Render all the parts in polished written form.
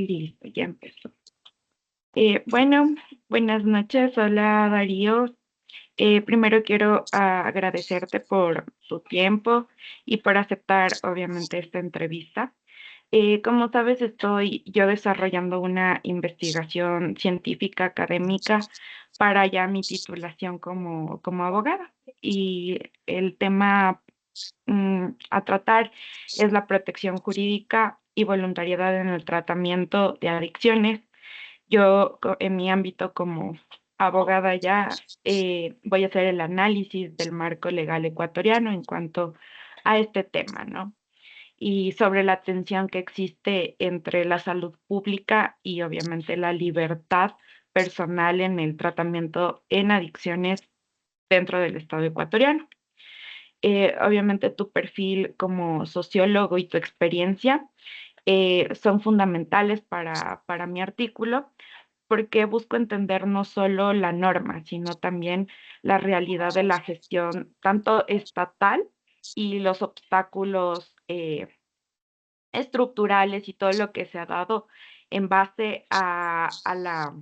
Listo, ya empezó. Bueno, buenas noches. Hola, Darío. Primero quiero agradecerte por tu tiempo y por aceptar, obviamente, esta entrevista. Como sabes, estoy yo desarrollando una investigación científica académica para ya mi titulación como abogada. Y el tema a tratar es la protección jurídica y voluntariedad en el tratamiento de adicciones. Yo en mi ámbito como abogada ya voy a hacer el análisis del marco legal ecuatoriano en cuanto a este tema, ¿no? Y sobre la tensión que existe entre la salud pública y obviamente la libertad personal en el tratamiento en adicciones dentro del Estado ecuatoriano. Obviamente tu perfil como sociólogo y tu experiencia son fundamentales para mi artículo porque busco entender no solo la norma, sino también la realidad de la gestión, tanto estatal y los obstáculos estructurales y todo lo que se ha dado en base a la,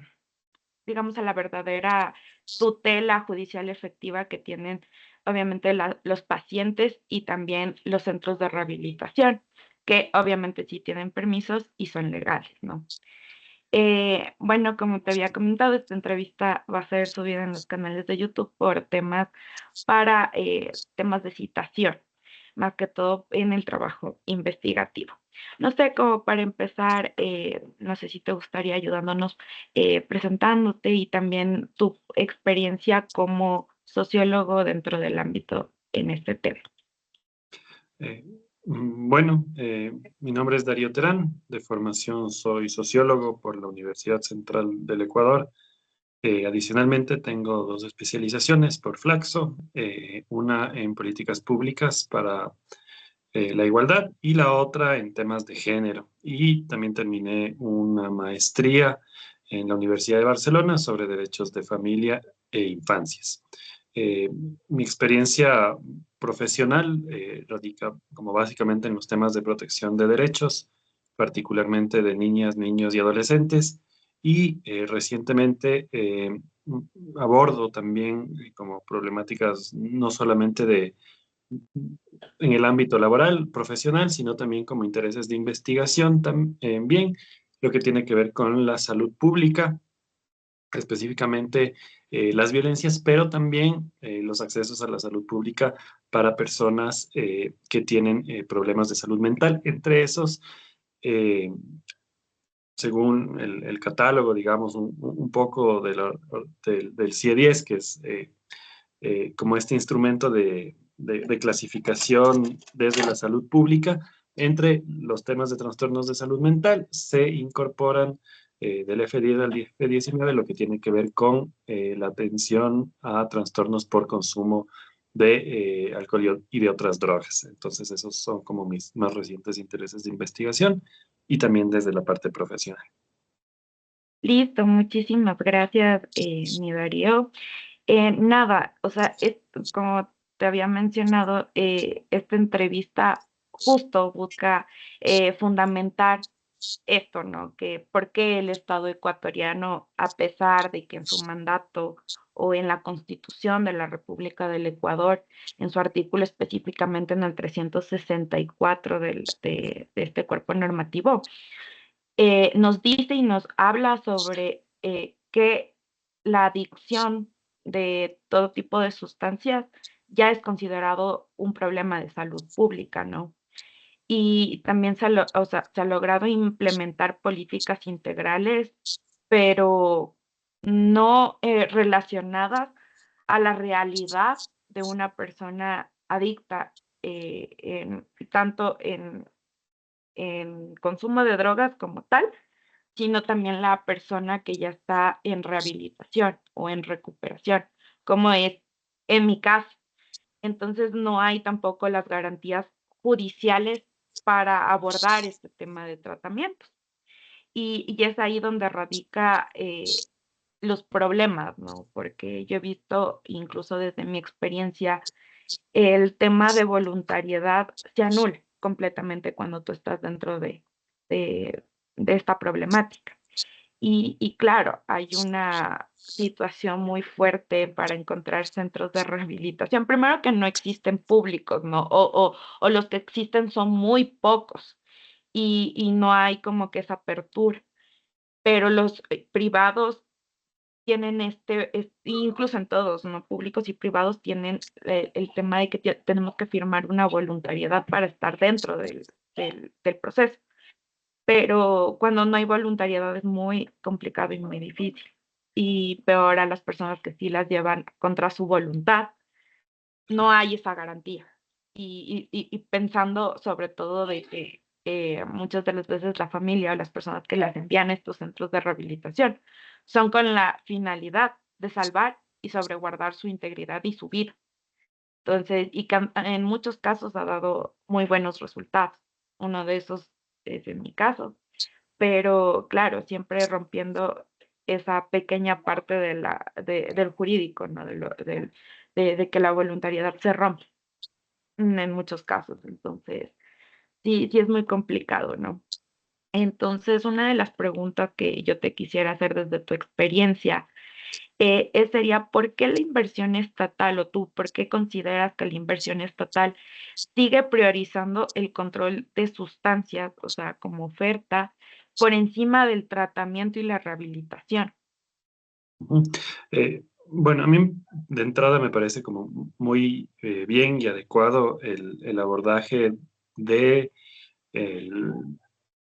digamos, a la verdadera tutela judicial efectiva que tienen, obviamente, los pacientes y también los centros de rehabilitación, que obviamente sí tienen permisos y son legales, ¿no? Bueno, como te había comentado, esta entrevista va a ser subida en los canales de YouTube por temas para temas de citación, más que todo en el trabajo investigativo. No sé, como para empezar, no sé si te gustaría ayudándonos presentándote y también tu experiencia como sociólogo dentro del ámbito en este tema. Eh, Mi nombre es Darío Terán, de formación soy sociólogo por la Universidad Central del Ecuador. Adicionalmente tengo dos especializaciones por Flaxo, una en políticas públicas para la igualdad y la otra en temas de género. Y también terminé una maestría en la Universidad de Barcelona sobre derechos de familia e infancias. Eh, Mi experiencia profesional radica como básicamente en los temas de protección de derechos, particularmente de niñas, niños y adolescentes. Y recientemente abordo también como problemáticas no solamente en el ámbito laboral, profesional, sino también como intereses de investigación, también lo que tiene que ver con la salud pública, específicamente las violencias, pero también los accesos a la salud pública para personas que tienen problemas de salud mental. Entre esos, eh, según el catálogo, digamos, un poco del CIE-10, que es como este instrumento de clasificación desde la salud pública. Entre los temas de trastornos de salud mental se incorporan del F10 al F19 lo que tiene que ver con la atención a trastornos por consumo de alcohol y de otras drogas. Entonces, esos son como mis más recientes intereses de investigación y también desde la parte profesional. Listo, muchísimas gracias, mi Darío. Nada, o sea, como te había mencionado, esta entrevista justo busca fundamentar esto, ¿no? Que por qué el Estado ecuatoriano, a pesar de que en su mandato o en la Constitución de la República del Ecuador, en su artículo específicamente en el 364 de este cuerpo normativo, nos dice y nos habla sobre que la adicción de todo tipo de sustancias ya es considerado un problema de salud pública, ¿no? Y también o sea, se ha logrado implementar políticas integrales, pero no relacionadas a la realidad de una persona adicta, tanto en consumo de drogas como tal, sino también la persona que ya está en rehabilitación o en recuperación, como es en mi caso. Entonces, no hay tampoco las garantías judiciales para abordar este tema de tratamientos. Y es ahí donde radica los problemas, ¿no? Porque yo he visto, incluso desde mi experiencia, el tema de voluntariedad se anula completamente cuando tú estás dentro de de esta problemática. Y claro, hay una situación muy fuerte para encontrar centros de rehabilitación. Primero que no existen públicos, ¿no? O los que existen son muy pocos y no hay como que esa apertura. Pero los privados tienen incluso en todos, ¿no? Públicos y privados tienen el tema de que tenemos que firmar una voluntariedad para estar dentro del proceso. Pero cuando no hay voluntariedad es muy complicado y muy difícil. Y peor a las personas que sí las llevan contra su voluntad, no hay esa garantía. Y pensando sobre todo de que muchas de las veces la familia o las personas que las envían a estos centros de rehabilitación son con la finalidad de salvar y sobreguardar su integridad y su vida. Entonces, en muchos casos ha dado muy buenos resultados. Uno de esos es en mi caso, pero claro, siempre rompiendo esa pequeña parte del jurídico, ¿no? De que la voluntariedad se rompe en muchos casos. Entonces, sí, sí es muy complicado, ¿no? Entonces, una de las preguntas que yo te quisiera hacer desde tu experiencia sería, ¿por qué la inversión estatal o tú, por qué consideras que la inversión estatal sigue priorizando el control de sustancias, o sea, como oferta, por encima del tratamiento y la rehabilitación? Ujú. Bueno, a mí de entrada me parece como muy bien y adecuado el abordaje de el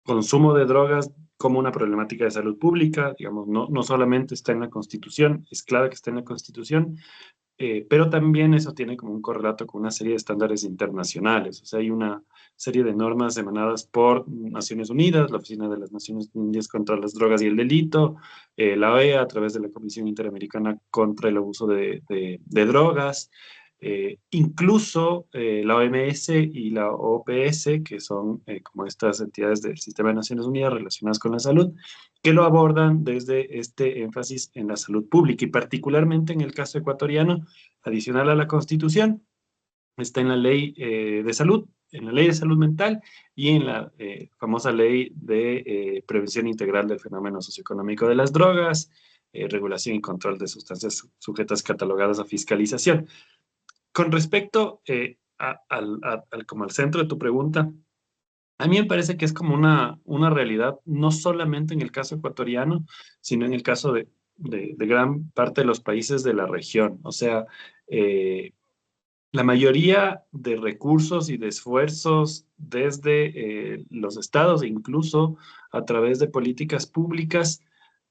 consumo de drogas como una problemática de salud pública, digamos, no solamente está en la Constitución, es clave que esté en la Constitución, pero también eso tiene como un correlato con una serie de estándares internacionales. O sea, hay una serie de normas emanadas por Naciones Unidas, la Oficina de las Naciones Unidas contra las Drogas y el Delito, la OEA a través de la Comisión Interamericana contra el Abuso de Drogas, incluso la OMS y la OPS, que son como estas entidades del Sistema de Naciones Unidas relacionadas con la salud, que lo abordan desde este énfasis en la salud pública y particularmente en el caso ecuatoriano, adicional a la Constitución, está en la ley de salud, en la ley de salud mental y en la famosa ley de prevención integral del fenómeno socioeconómico de las drogas, regulación y control de sustancias sujetas catalogadas a fiscalización. Con respecto como al centro de tu pregunta, a mí me parece que es como una realidad, no solamente en el caso ecuatoriano, sino en el caso de gran parte de los países de la región. O sea, eh, la mayoría de recursos y de esfuerzos desde los estados e incluso a través de políticas públicas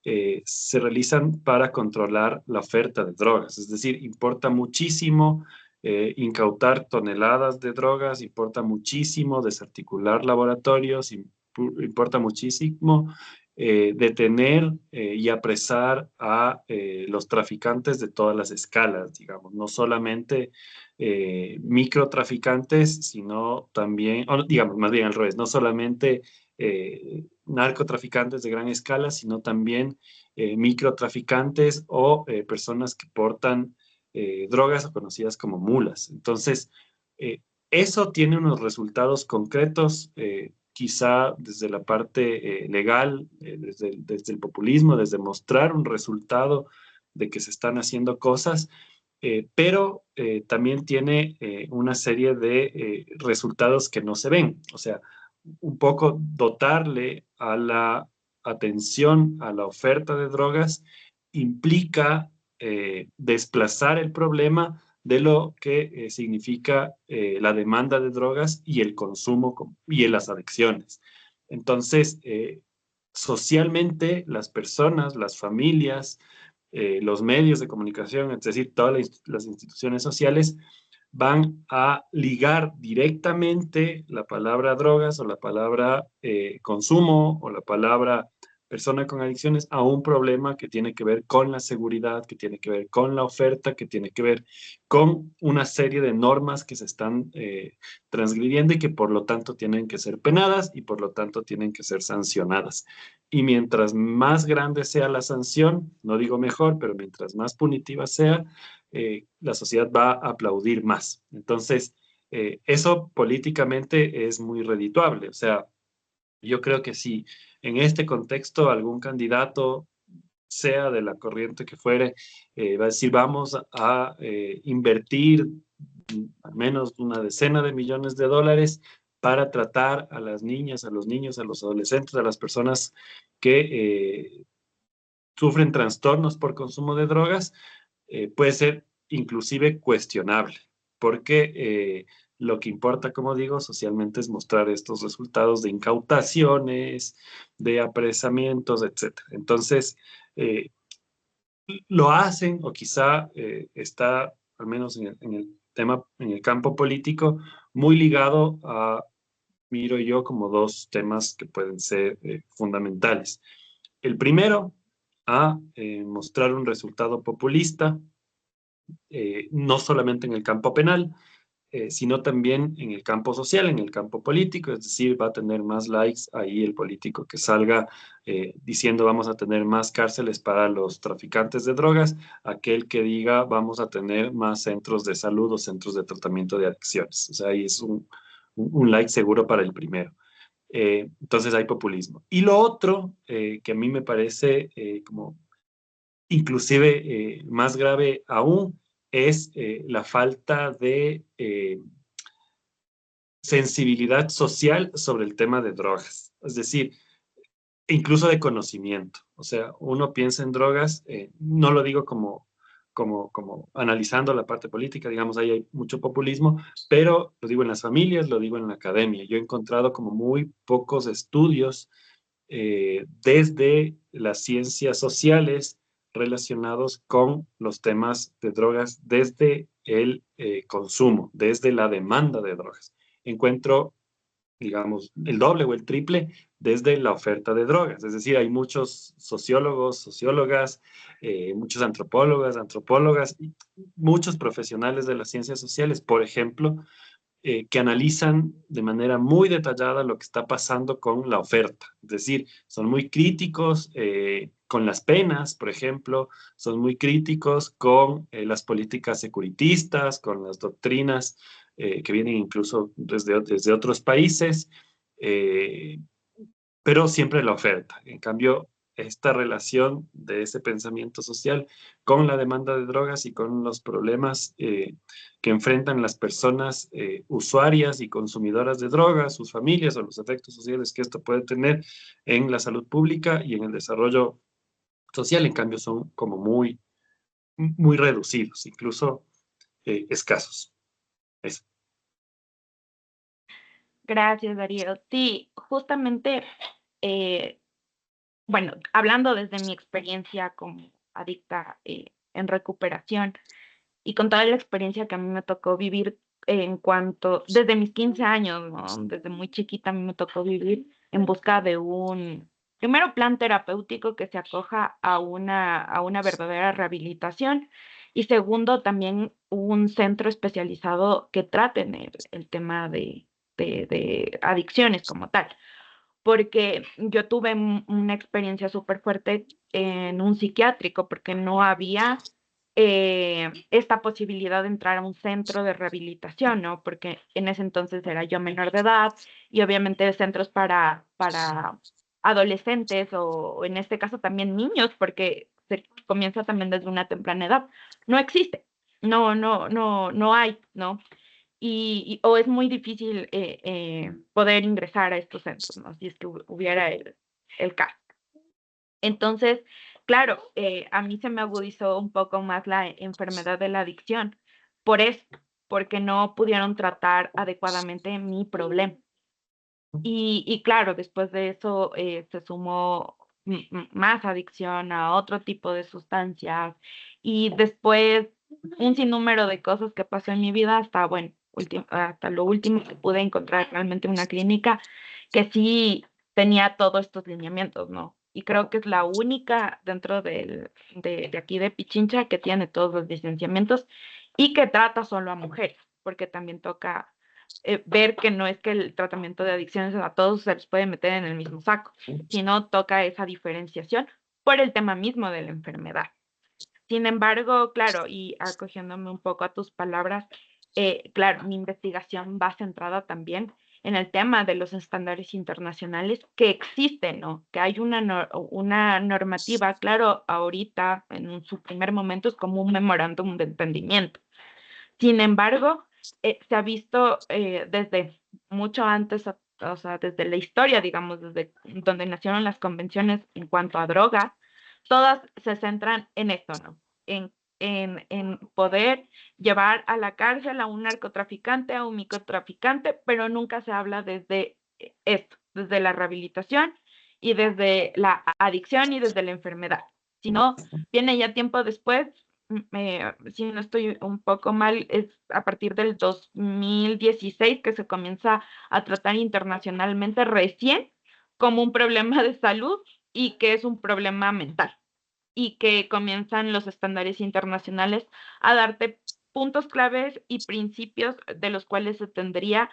se realizan para controlar la oferta de drogas. Es decir, importa muchísimo incautar toneladas de drogas, importa muchísimo desarticular laboratorios, importa muchísimo detener y apresar a los traficantes de todas las escalas, digamos, no solamente microtraficantes, sino también, o digamos, más bien al revés, no solamente narcotraficantes de gran escala, sino también microtraficantes o personas que portan drogas o conocidas como mulas. Entonces, eh, eso tiene unos resultados concretos, quizá desde la parte legal, desde el populismo, desde mostrar un resultado de que se están haciendo cosas, pero también tiene una serie de resultados que no se ven. O sea, un poco dotarle a la atención a la oferta de drogas implica desplazar el problema de lo que significa la demanda de drogas y el consumo y las adicciones. Entonces, socialmente, las personas, las familias, los medios de comunicación, es decir, todas las instituciones sociales, van a ligar directamente la palabra drogas o la palabra consumo o la palabra persona con adicciones a un problema que tiene que ver con la seguridad, que tiene que ver con la oferta, que tiene que ver con una serie de normas que se están transgrediendo y que por lo tanto tienen que ser penadas y por lo tanto tienen que ser sancionadas. Y mientras más grande sea la sanción, no digo mejor, pero mientras más punitiva sea, la sociedad va a aplaudir más. Entonces, eso políticamente es muy redituable. O sea, Yo creo que si en este contexto algún candidato, sea de la corriente que fuere, va a decir vamos a invertir al menos una decena de millones de dólares para tratar a las niñas, a los niños, a los adolescentes, a las personas que sufren trastornos por consumo de drogas, puede ser inclusive cuestionable, porque lo que importa, como digo, socialmente es mostrar estos resultados de incautaciones, de apresamientos, etcétera. Entonces, eh, lo hacen o quizá está, al menos en el tema, en el campo político, muy ligado a, miro yo, como dos temas que pueden ser fundamentales. El primero, a mostrar un resultado populista, no solamente en el campo penal, sino también en el campo social, en el campo político, es decir, va a tener más likes ahí el político que salga diciendo vamos a tener más cárceles para los traficantes de drogas, aquel que diga vamos a tener más centros de salud o centros de tratamiento de adicciones. O sea, ahí es un like seguro para el primero. Entonces hay populismo. Y lo otro que a mí me parece como inclusive más grave aún es la falta de sensibilidad social sobre el tema de drogas. Es decir, incluso de conocimiento. O sea, uno piensa en drogas, no lo digo como analizando la parte política, digamos, ahí hay mucho populismo, pero lo digo en las familias, lo digo en la academia. Yo he encontrado como muy pocos estudios desde las ciencias sociales relacionados con los temas de drogas, desde el consumo, desde la demanda de drogas. Encuentro, digamos, el doble o el triple desde la oferta de drogas. Es decir, hay muchos sociólogos, sociólogas, muchos antropólogas, antropólogas, y muchos profesionales de las ciencias sociales, por ejemplo, que analizan de manera muy detallada lo que está pasando con la oferta. Es decir, son muy críticos con las penas, por ejemplo, son muy críticos con las políticas securitistas, con las doctrinas que vienen incluso desde otros países, eh, pero siempre la oferta. En cambio, esta relación de ese pensamiento social con la demanda de drogas y con los problemas que enfrentan las personas usuarias y consumidoras de drogas, sus familias o los efectos sociales que esto puede tener en la salud pública y en el desarrollo social, en cambio, son como muy reducidos, incluso escasos. Eso. Gracias, Darío. Sí, justamente, eh, bueno, hablando desde mi experiencia como adicta en recuperación y con toda la experiencia que a mí me tocó vivir en cuanto, desde mis 15 años, ¿no? Desde muy chiquita a mí me tocó vivir en busca de un, primero, plan terapéutico que se acoja a una verdadera rehabilitación y segundo, también un centro especializado que traten el tema de adicciones como tal porque yo tuve una experiencia súper fuerte en un psiquiátrico, porque no había esta posibilidad de entrar a un centro de rehabilitación, ¿no? Porque en ese entonces era yo menor de edad y obviamente centros para adolescentes o en este caso también niños, porque se comienza también desde una temprana edad. No existe, no hay, ¿no? O es muy difícil poder ingresar a estos centros, ¿no? Si es que hubiera el caso. Entonces, claro, a mí se me agudizó un poco más la enfermedad de la adicción por eso, porque no pudieron tratar adecuadamente mi problema. Y claro, después de eso se sumó más adicción a otro tipo de sustancias y después un sinnúmero de cosas que pasó en mi vida hasta, bueno, hasta lo último que pude encontrar realmente una clínica que sí tenía todos estos lineamientos, ¿no? Y creo que es la única dentro de aquí de Pichincha que tiene todos los licenciamientos y que trata solo a mujeres, porque también toca ver que no es que el tratamiento de adicciones a todos se les puede meter en el mismo saco, sino toca esa diferenciación por el tema mismo de la enfermedad. Sin embargo, claro, y acogiéndome un poco a tus palabras, claro, mi investigación va centrada también en el tema de los estándares internacionales que existen, ¿no? Que hay una normativa, claro, ahorita en su primer momento es como un memorándum de entendimiento. Sin embargo, se ha visto desde mucho antes, o sea, desde la historia, digamos, desde donde nacieron las convenciones en cuanto a drogas, todas se centran en esto, ¿no? En poder llevar a la cárcel a un narcotraficante, a un microtraficante, pero nunca se habla desde esto, desde la rehabilitación y desde la adicción y desde la enfermedad, sino viene ya tiempo después, si no estoy un poco mal, es a partir del 2016 que se comienza a tratar internacionalmente recién como un problema de salud y que es un problema mental y que comienzan los estándares internacionales a darte puntos claves y principios de los cuales se tendría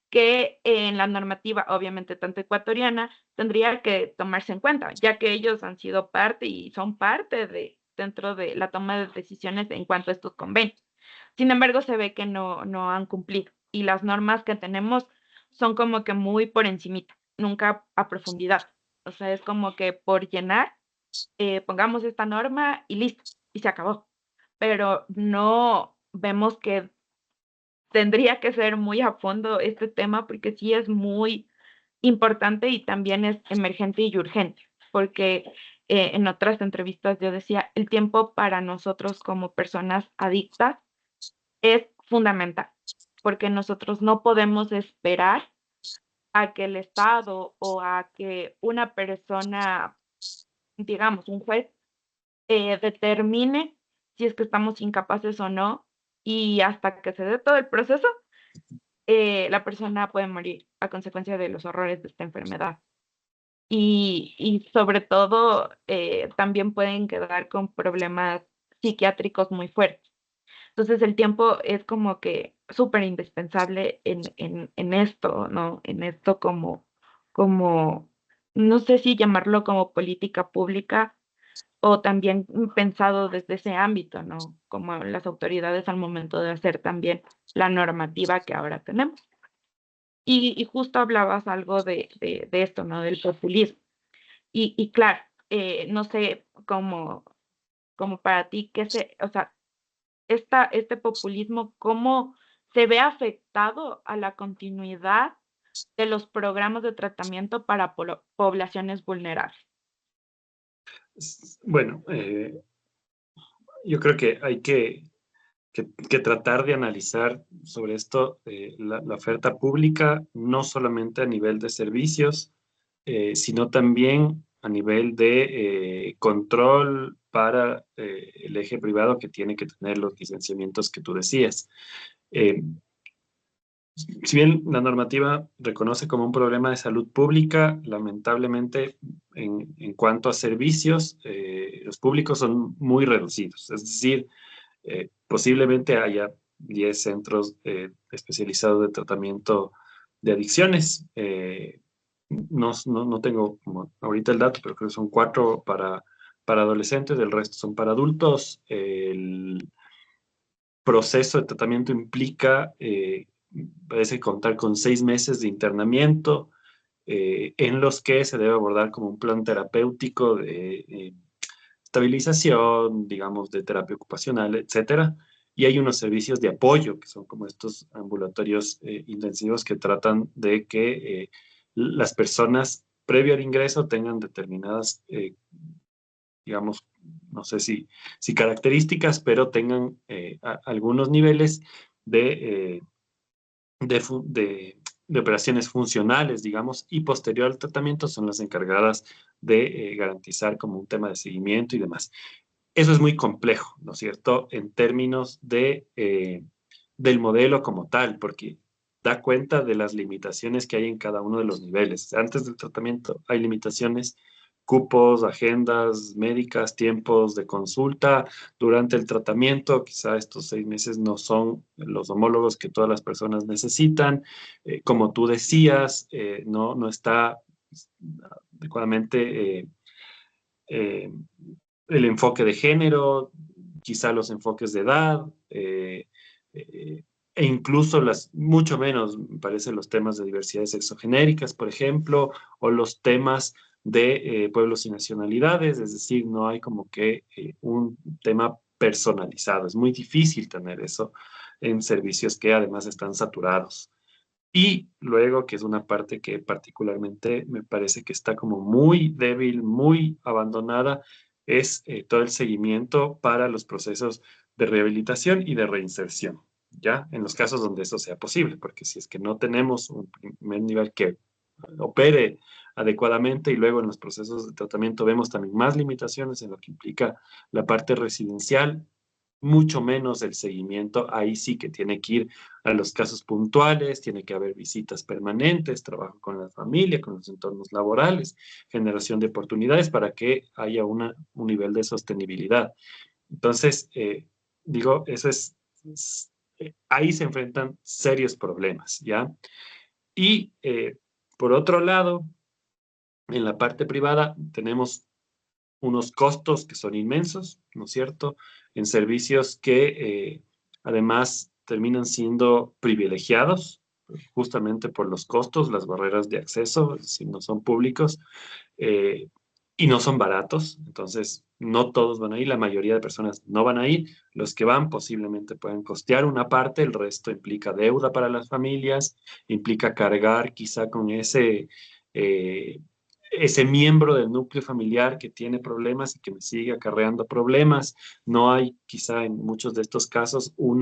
que en la normativa, obviamente tanto ecuatoriana, tendría que tomarse en cuenta, ya que ellos han sido parte y son parte dentro de la toma de decisiones en cuanto a estos convenios. Sin embargo, se ve que no han cumplido y las normas que tenemos son como que muy por encimita, nunca a profundidad. O sea, es como que por llenar, pongamos esta norma y listo, y se acabó. Pero no vemos que tendría que ser muy a fondo este tema porque sí es muy importante y también es emergente y urgente, porque en otras entrevistas yo decía, el tiempo para nosotros como personas adictas es fundamental, porque nosotros no podemos esperar a que el Estado o a que una persona, digamos, un juez, determine si es que estamos incapaces o no, y hasta que se dé todo el proceso, la persona puede morir a consecuencia de los horrores de esta enfermedad. Y sobre todo, también pueden quedar con problemas psiquiátricos muy fuertes. Entonces, el tiempo es como que súper indispensable en esto, ¿no? En esto como, no sé si llamarlo como política pública o también pensado desde ese ámbito, ¿no? Como las autoridades al momento de hacer también la normativa que ahora tenemos. Y justo hablabas algo de esto, ¿no? Del populismo. Y claro, no sé como para ti, o sea, este populismo, ¿cómo se ve afectado a la continuidad de los programas de tratamiento para poblaciones vulnerables? Bueno, yo creo que hay que tratar de analizar sobre esto la oferta pública, no solamente a nivel de servicios, sino también a nivel de control para el eje privado que tiene que tener los licenciamientos que tú decías. Eh, si bien la normativa reconoce como un problema de salud pública, lamentablemente en cuanto a servicios, los públicos son muy reducidos. Es decir, posiblemente haya 10 centros especializados de tratamiento de adicciones. No tengo como ahorita el dato, pero creo que son 4 para adolescentes, el resto son para adultos. El proceso de tratamiento implica, parece contar con 6 meses de internamiento, en los que se debe abordar como un plan terapéutico de estabilización, digamos, de terapia ocupacional, etcétera. Y hay unos servicios de apoyo, que son como estos ambulatorios intensivos que tratan de que las personas previo al ingreso tengan determinadas, digamos, no sé si características, pero tengan algunos niveles de, de, fu- de- de operaciones funcionales, digamos, y posterior al tratamiento son las encargadas de garantizar como un tema de seguimiento y demás. Eso es muy complejo, ¿no es cierto?, en términos del modelo como tal, porque da cuenta de las limitaciones que hay en cada uno de los niveles. Antes del tratamiento hay limitaciones, cupos, agendas médicas, tiempos de consulta. Durante el tratamiento, quizá estos 6 meses no son los homólogos que todas las personas necesitan. Como tú decías, no está adecuadamente eh, el enfoque de género, quizá los enfoques de edad, eh, e incluso mucho menos, me parece, los temas de diversidades sexogenéricas, por ejemplo, o los temas de pueblos y nacionalidades, es decir, no hay como que un tema personalizado. Es muy difícil tener eso en servicios que además están saturados. Y luego, que es una parte que particularmente me parece que está como muy débil, muy abandonada, es todo el seguimiento para los procesos de rehabilitación y de reinserción, ¿ya? En los casos donde eso sea posible, porque si es que no tenemos un primer nivel que opere adecuadamente y luego en los procesos de tratamiento vemos también más limitaciones en lo que implica la parte residencial, mucho menos el seguimiento, ahí sí que tiene que ir a los casos puntuales, tiene que haber visitas permanentes, trabajo con la familia, con los entornos laborales, generación de oportunidades para que haya un nivel de sostenibilidad. Entonces, digo, ahí se enfrentan serios problemas, ¿ya? Y por otro lado, en la parte privada tenemos unos costos que son inmensos, ¿no es cierto? En servicios que además terminan siendo privilegiados justamente por los costos, las barreras de acceso, si no son públicos, eh, y no son baratos. Entonces, no todos van a ir, la mayoría de personas no van a ir. Los que van posiblemente pueden costear una parte, el resto implica deuda para las familias, implica cargar quizá con eh, ese miembro del núcleo familiar que tiene problemas y que me sigue acarreando problemas. No hay quizá en muchos de estos casos un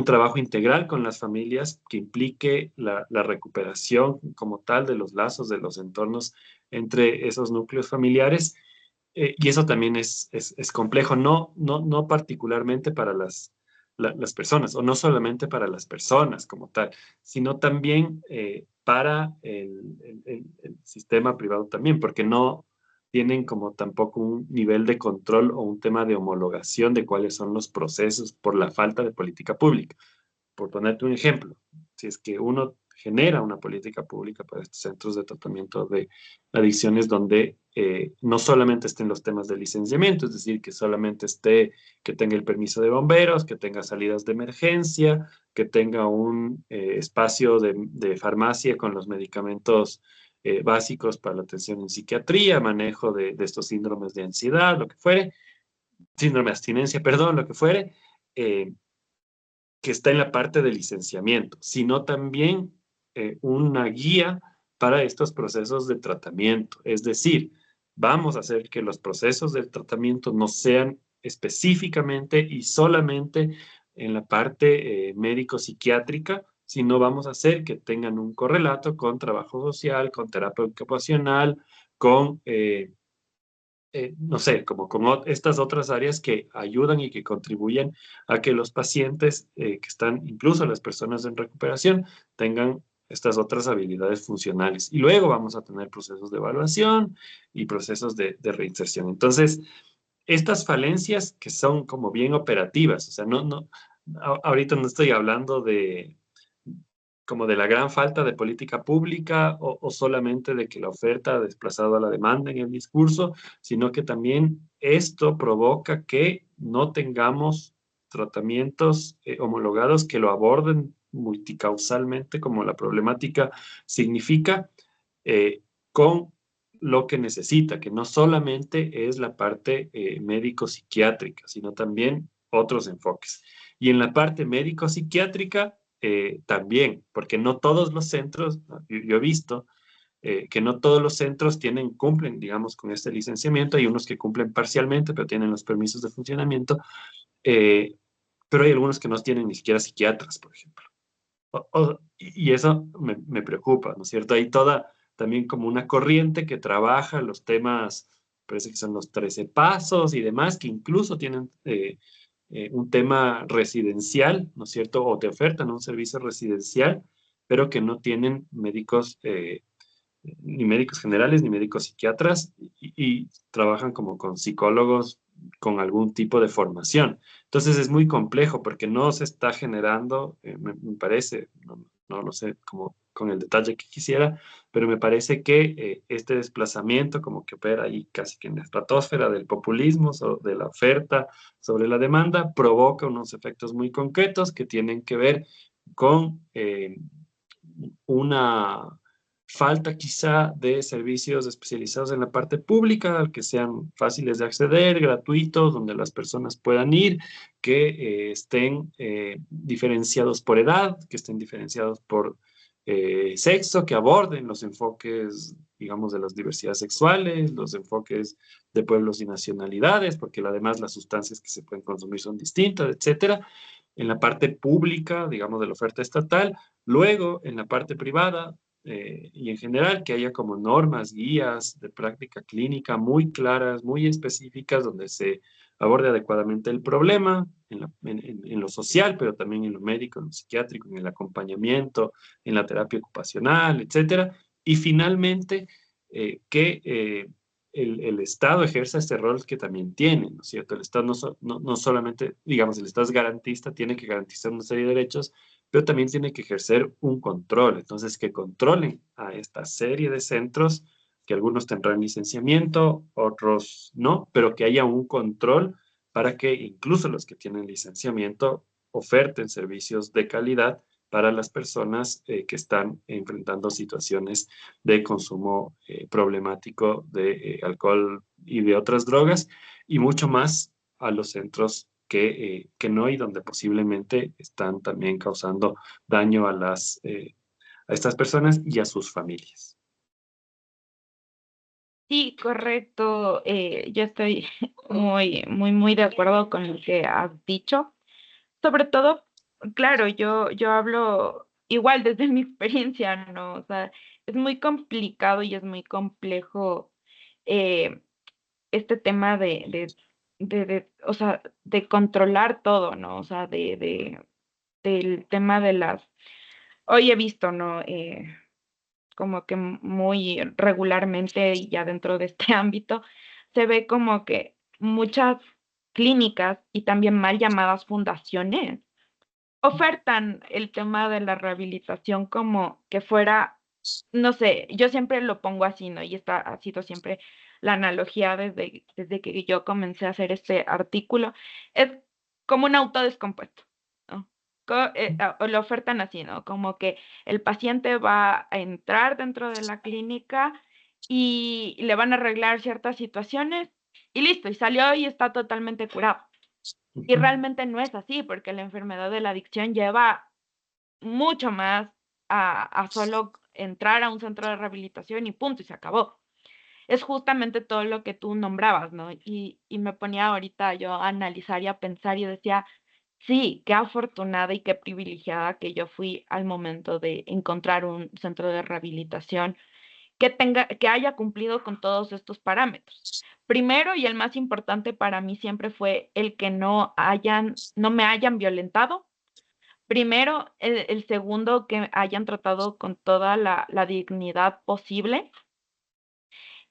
trabajo integral con las familias que implique la recuperación como tal de los lazos, de los entornos entre esos núcleos familiares. Y eso también es complejo, no particularmente para las personas, o no solamente para las personas como tal, sino también para el sistema privado también, porque no tienen como tampoco un nivel de control o un tema de homologación de cuáles son los procesos por la falta de política pública. Por ponerte un ejemplo, si es que uno genera una política pública para estos centros de tratamiento de adicciones donde no solamente estén los temas de licenciamiento, es decir, que solamente esté, que tenga el permiso de bomberos, que tenga salidas de emergencia, que tenga un espacio de farmacia con los medicamentos básicos para la atención en psiquiatría, manejo de estos síndromes de ansiedad, lo que fuere, síndrome de abstinencia, perdón, lo que fuere, eh, que está en la parte de licenciamiento, sino también una guía para estos procesos de tratamiento. Es decir, vamos a hacer que los procesos del tratamiento no sean específicamente y solamente en la parte médico-psiquiátrica, sino vamos a hacer que tengan un correlato con trabajo social, con terapia ocupacional, con no sé, como con estas otras áreas que ayudan y que contribuyen a que los pacientes que están, incluso las personas en recuperación, tengan estas otras habilidades funcionales. Y luego vamos a tener procesos de evaluación y procesos de reinserción. Entonces, estas falencias que son como bien operativas, o sea, ahorita no estoy hablando de como de la gran falta de política pública o solamente de que la oferta ha desplazado a la demanda en el discurso, sino que también esto provoca que no tengamos tratamientos homologados que lo aborden multicausalmente, como la problemática significa, con lo que necesita, que no solamente es la parte médico-psiquiátrica, sino también otros enfoques. Y en la parte médico-psiquiátrica, también, porque no todos los centros, yo he visto que no todos los centros cumplen, digamos, con este licenciamiento, hay unos que cumplen parcialmente, pero tienen los permisos de funcionamiento, eh, pero hay algunos que no tienen ni siquiera psiquiatras, por ejemplo. Y eso me preocupa, ¿no es cierto? Hay toda también como una corriente que trabaja los temas, parece que son los 13 pasos y demás, que incluso tienen un tema residencial, ¿no es cierto? O te ofertan un servicio residencial, pero que no tienen médicos, ni médicos generales, ni médicos psiquiatras, y trabajan como con psicólogos con algún tipo de formación. Entonces es muy complejo porque no se está generando, me parece, no lo sé, como con el detalle que quisiera, pero me parece que este desplazamiento como que opera ahí casi que en la estratosfera del populismo, de la oferta sobre la demanda, provoca unos efectos muy concretos que tienen que ver con una falta quizá de servicios especializados en la parte pública, que sean fáciles de acceder, gratuitos, donde las personas puedan ir, que estén diferenciados por edad, que estén diferenciados por sexo, que aborden los enfoques, digamos, de las diversidades sexuales, los enfoques de pueblos y nacionalidades, porque además las sustancias que se pueden consumir son distintas, etcétera. En la parte pública, digamos, de la oferta estatal, luego en la parte privada, y en general que haya como normas, guías de práctica clínica muy claras, muy específicas, donde se aborde adecuadamente el problema en lo social, pero también en lo médico, en lo psiquiátrico, en el acompañamiento, en la terapia ocupacional, etcétera. Y finalmente, que el Estado ejerza este rol que también tiene, ¿no es cierto? El Estado no solamente, digamos, el Estado es garantista, tiene que garantizar una serie de derechos, pero también tiene que ejercer un control. Entonces, que controlen a esta serie de centros, que algunos tendrán licenciamiento, otros no, pero que haya un control para que incluso los que tienen licenciamiento oferten servicios de calidad para las personas que están enfrentando situaciones de consumo problemático de alcohol y de otras drogas, y mucho más a los centros que no, y donde posiblemente están también causando daño a estas personas y a sus familias. Sí, correcto. Yo estoy muy de acuerdo con lo que has dicho. Sobre todo, claro, yo hablo igual desde mi experiencia, ¿no? O sea, es muy complicado y es muy complejo eh, este tema o sea, de controlar todo, ¿no? O sea, del tema de las, hoy he visto, ¿no? Como que muy regularmente y ya dentro de este ámbito, se ve como que muchas clínicas y también mal llamadas fundaciones ofertan el tema de la rehabilitación como que fuera, no sé, yo siempre lo pongo así, ¿no? Y esta ha sido siempre la analogía desde que yo comencé a hacer este artículo, es como un auto descompuesto, ¿no? O lo ofertan así, ¿no? Como que el paciente va a entrar dentro de la clínica y le van a arreglar ciertas situaciones y listo, y salió y está totalmente curado. Y realmente no es así, porque la enfermedad de la adicción lleva mucho más a solo entrar a un centro de rehabilitación y punto, y se acabó. Es justamente todo lo que tú nombrabas, ¿no? Y me ponía ahorita yo a analizar y a pensar y decía, sí, qué afortunada y qué privilegiada que yo fui al momento de encontrar un centro de rehabilitación que haya cumplido con todos estos parámetros. Primero, y el más importante para mí siempre fue el que no me hayan violentado. Primero, el segundo, que hayan tratado con toda la dignidad posible.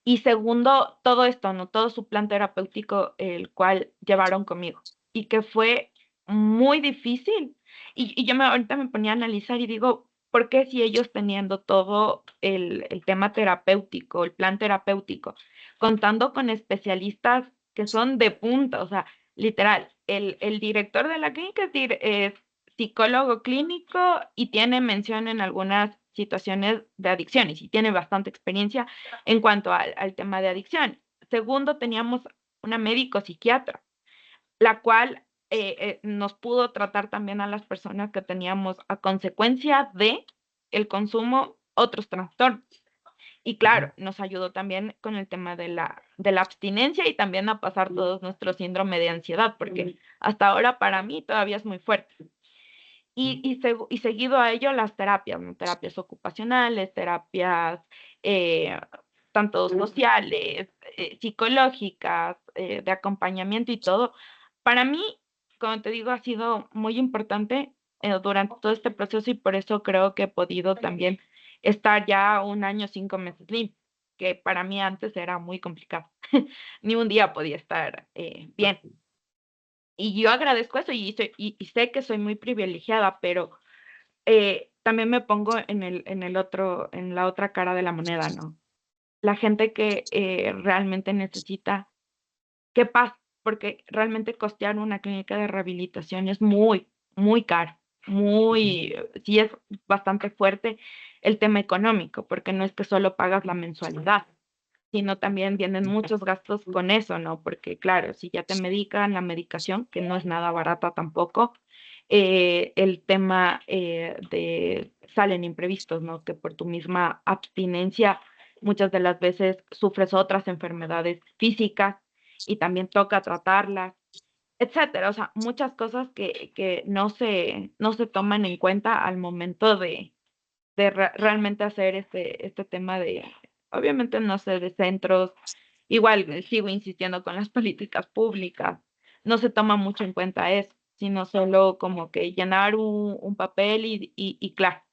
Y segundo, todo esto, ¿no? Todo su plan terapéutico, el cual llevaron conmigo. Y que fue muy difícil. Y yo ahorita me ponía a analizar y digo, ¿por qué si ellos teniendo todo el tema terapéutico, el plan terapéutico, contando con especialistas que son de punta, o sea, literal, el director de la clínica es psicólogo clínico y tiene mención en algunas situaciones de adicciones y tiene bastante experiencia en cuanto al tema de adicción? Segundo, teníamos una médico psiquiatra, la cual nos pudo tratar también a las personas que teníamos a consecuencia de el consumo otros trastornos. Y claro, nos ayudó también con el tema de la abstinencia y también a pasar todos nuestro síndrome de ansiedad, porque hasta ahora para mí todavía es muy fuerte. Y seguido a ello las terapias, ¿no? Terapias ocupacionales, terapias tanto sociales, psicológicas, de acompañamiento y todo. Para mí, como te digo, ha sido muy importante durante todo este proceso y por eso creo que he podido también estar ya 1 año, 5 meses limpio, que para mí antes era muy complicado. Ni un día podía estar bien. Y yo agradezco eso y sé que soy muy privilegiada, pero también me pongo en la otra cara de la moneda, ¿no? La gente que realmente necesita, ¿qué pasa? Porque realmente costear una clínica de rehabilitación es muy, muy caro, Ujú, muy, sí es bastante fuerte el tema económico, porque no es que solo pagas la mensualidad, sino también vienen muchos gastos con eso, ¿no? Porque claro, si ya te medican la medicación, que no es nada barata tampoco, el tema de salen imprevistos, ¿no? Que por tu misma abstinencia muchas de las veces sufres otras enfermedades físicas y también toca tratarlas, etcétera. O sea, muchas cosas que no se toman en cuenta al momento de realmente hacer este tema de, obviamente, no sé, de centros. Igual sigo insistiendo con las políticas públicas. No se toma mucho en cuenta eso, sino solo como que llenar un papel y claro,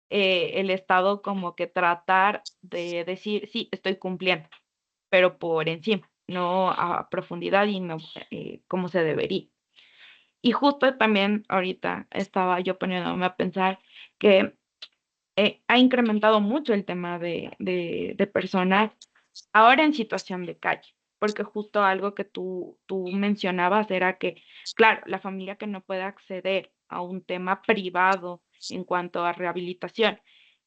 el Estado como que tratar de decir, sí, estoy cumpliendo, pero por encima, no a profundidad y no como se debería. Y justo también ahorita estaba yo poniéndome a pensar que ha incrementado mucho el tema de personas ahora en situación de calle, porque justo algo que tú mencionabas era que, claro, la familia que no puede acceder a un tema privado en cuanto a rehabilitación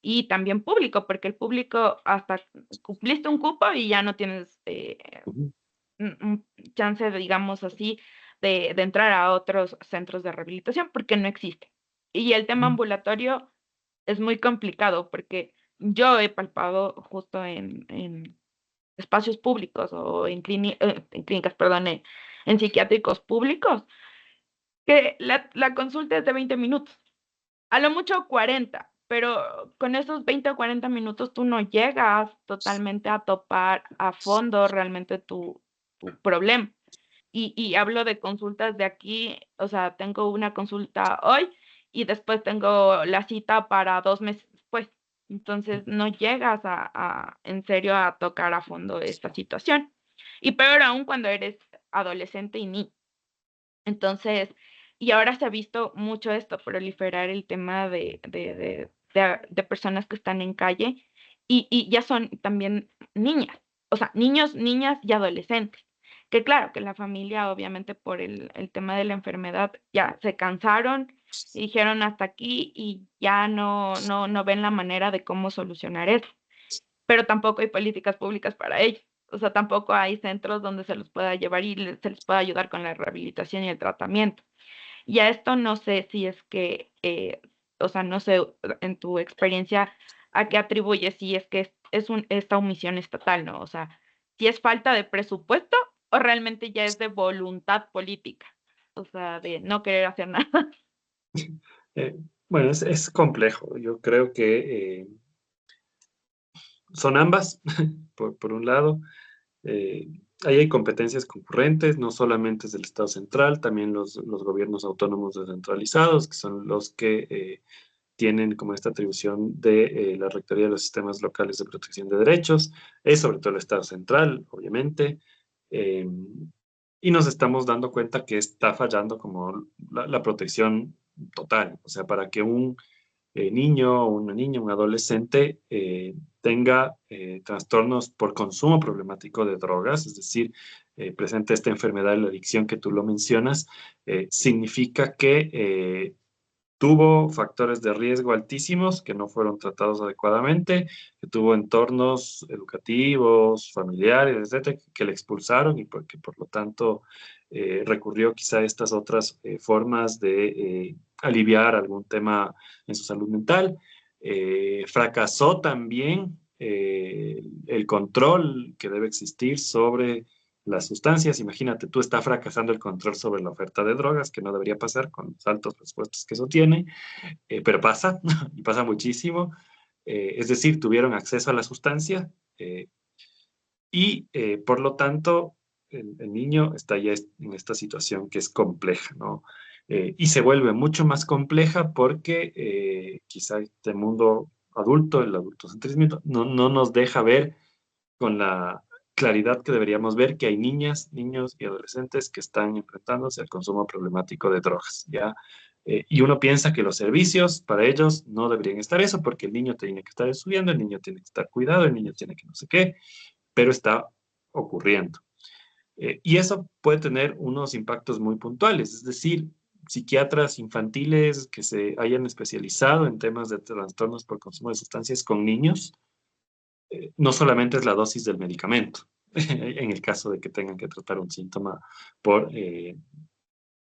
y también público, porque el público hasta cumpliste un cupo y ya no tienes ujú, un chance, digamos así, de entrar a otros centros de rehabilitación porque no existe. Y el tema ujú. ambulatorio es muy complicado porque yo he palpado justo en espacios públicos o en clínicas, perdón, en psiquiátricos públicos, que la consulta es de 20 minutos, a lo mucho 40, pero con esos 20 o 40 minutos tú no llegas totalmente a topar a fondo realmente tu problema. Y hablo de consultas de aquí, o sea, tengo una consulta hoy y después tengo la cita para 2 meses después. Entonces no llegas en serio a tocar a fondo esta situación. Y peor aún cuando eres adolescente y niño. Entonces, y ahora se ha visto mucho esto, proliferar el tema de personas que están en calle y ya son también niñas, o sea, niños, niñas y adolescentes. Que claro, que la familia, obviamente, por el tema de la enfermedad, ya se cansaron y dijeron hasta aquí y ya no ven la manera de cómo solucionar eso. Pero tampoco hay políticas públicas para ello. O sea, tampoco hay centros donde se los pueda llevar y se les pueda ayudar con la rehabilitación y el tratamiento. Y a esto no sé si es que, o sea, no sé en tu experiencia a qué atribuyes, si es que esta omisión estatal, ¿no? O sea, si es falta de presupuesto o realmente ya es de voluntad política, o sea, de no querer hacer nada. Eh, bueno, es complejo. Yo creo que son ambas, por un lado. Eh, Ahí hay competencias concurrentes, no solamente es del Estado central, también los gobiernos autónomos descentralizados, que son los que tienen como esta atribución de la Rectoría de los Sistemas Locales de Protección de Derechos, es sobre todo el Estado central, obviamente, eh, y nos estamos dando cuenta que está fallando como la protección total, o sea, para que un niño, una niña, un adolescente tenga trastornos por consumo problemático de drogas, es decir, presente esta enfermedad de la adicción que tú lo mencionas, significa que tuvo factores de riesgo altísimos que no fueron tratados adecuadamente, que tuvo entornos educativos, familiares, etcétera, que le expulsaron y que por lo tanto recurrió quizá a estas otras formas de aliviar algún tema en su salud mental. Fracasó también el control que debe existir sobre las sustancias. Imagínate, tú está fracasando el control sobre la oferta de drogas, que no debería pasar con los altos presupuestos que eso tiene, pero pasa, y pasa muchísimo. Es decir, tuvieron acceso a la sustancia y por lo tanto el niño está ya en esta situación que es compleja, ¿no? Y se vuelve mucho más compleja porque quizá este mundo adulto, el adultocentrismo, no nos deja ver con la claridad que deberíamos ver que hay niñas, niños y adolescentes que están enfrentándose al consumo problemático de drogas, ¿ya? Y uno piensa que los servicios para ellos no deberían estar eso, porque el niño tiene que estar estudiando, el niño tiene que estar cuidado, el niño tiene que no sé qué, pero está ocurriendo. Y eso puede tener unos impactos muy puntuales, es decir, psiquiatras infantiles que se hayan especializado en temas de trastornos por consumo de sustancias con niños, no solamente es la dosis del medicamento, en el caso de que tengan que tratar un síntoma por,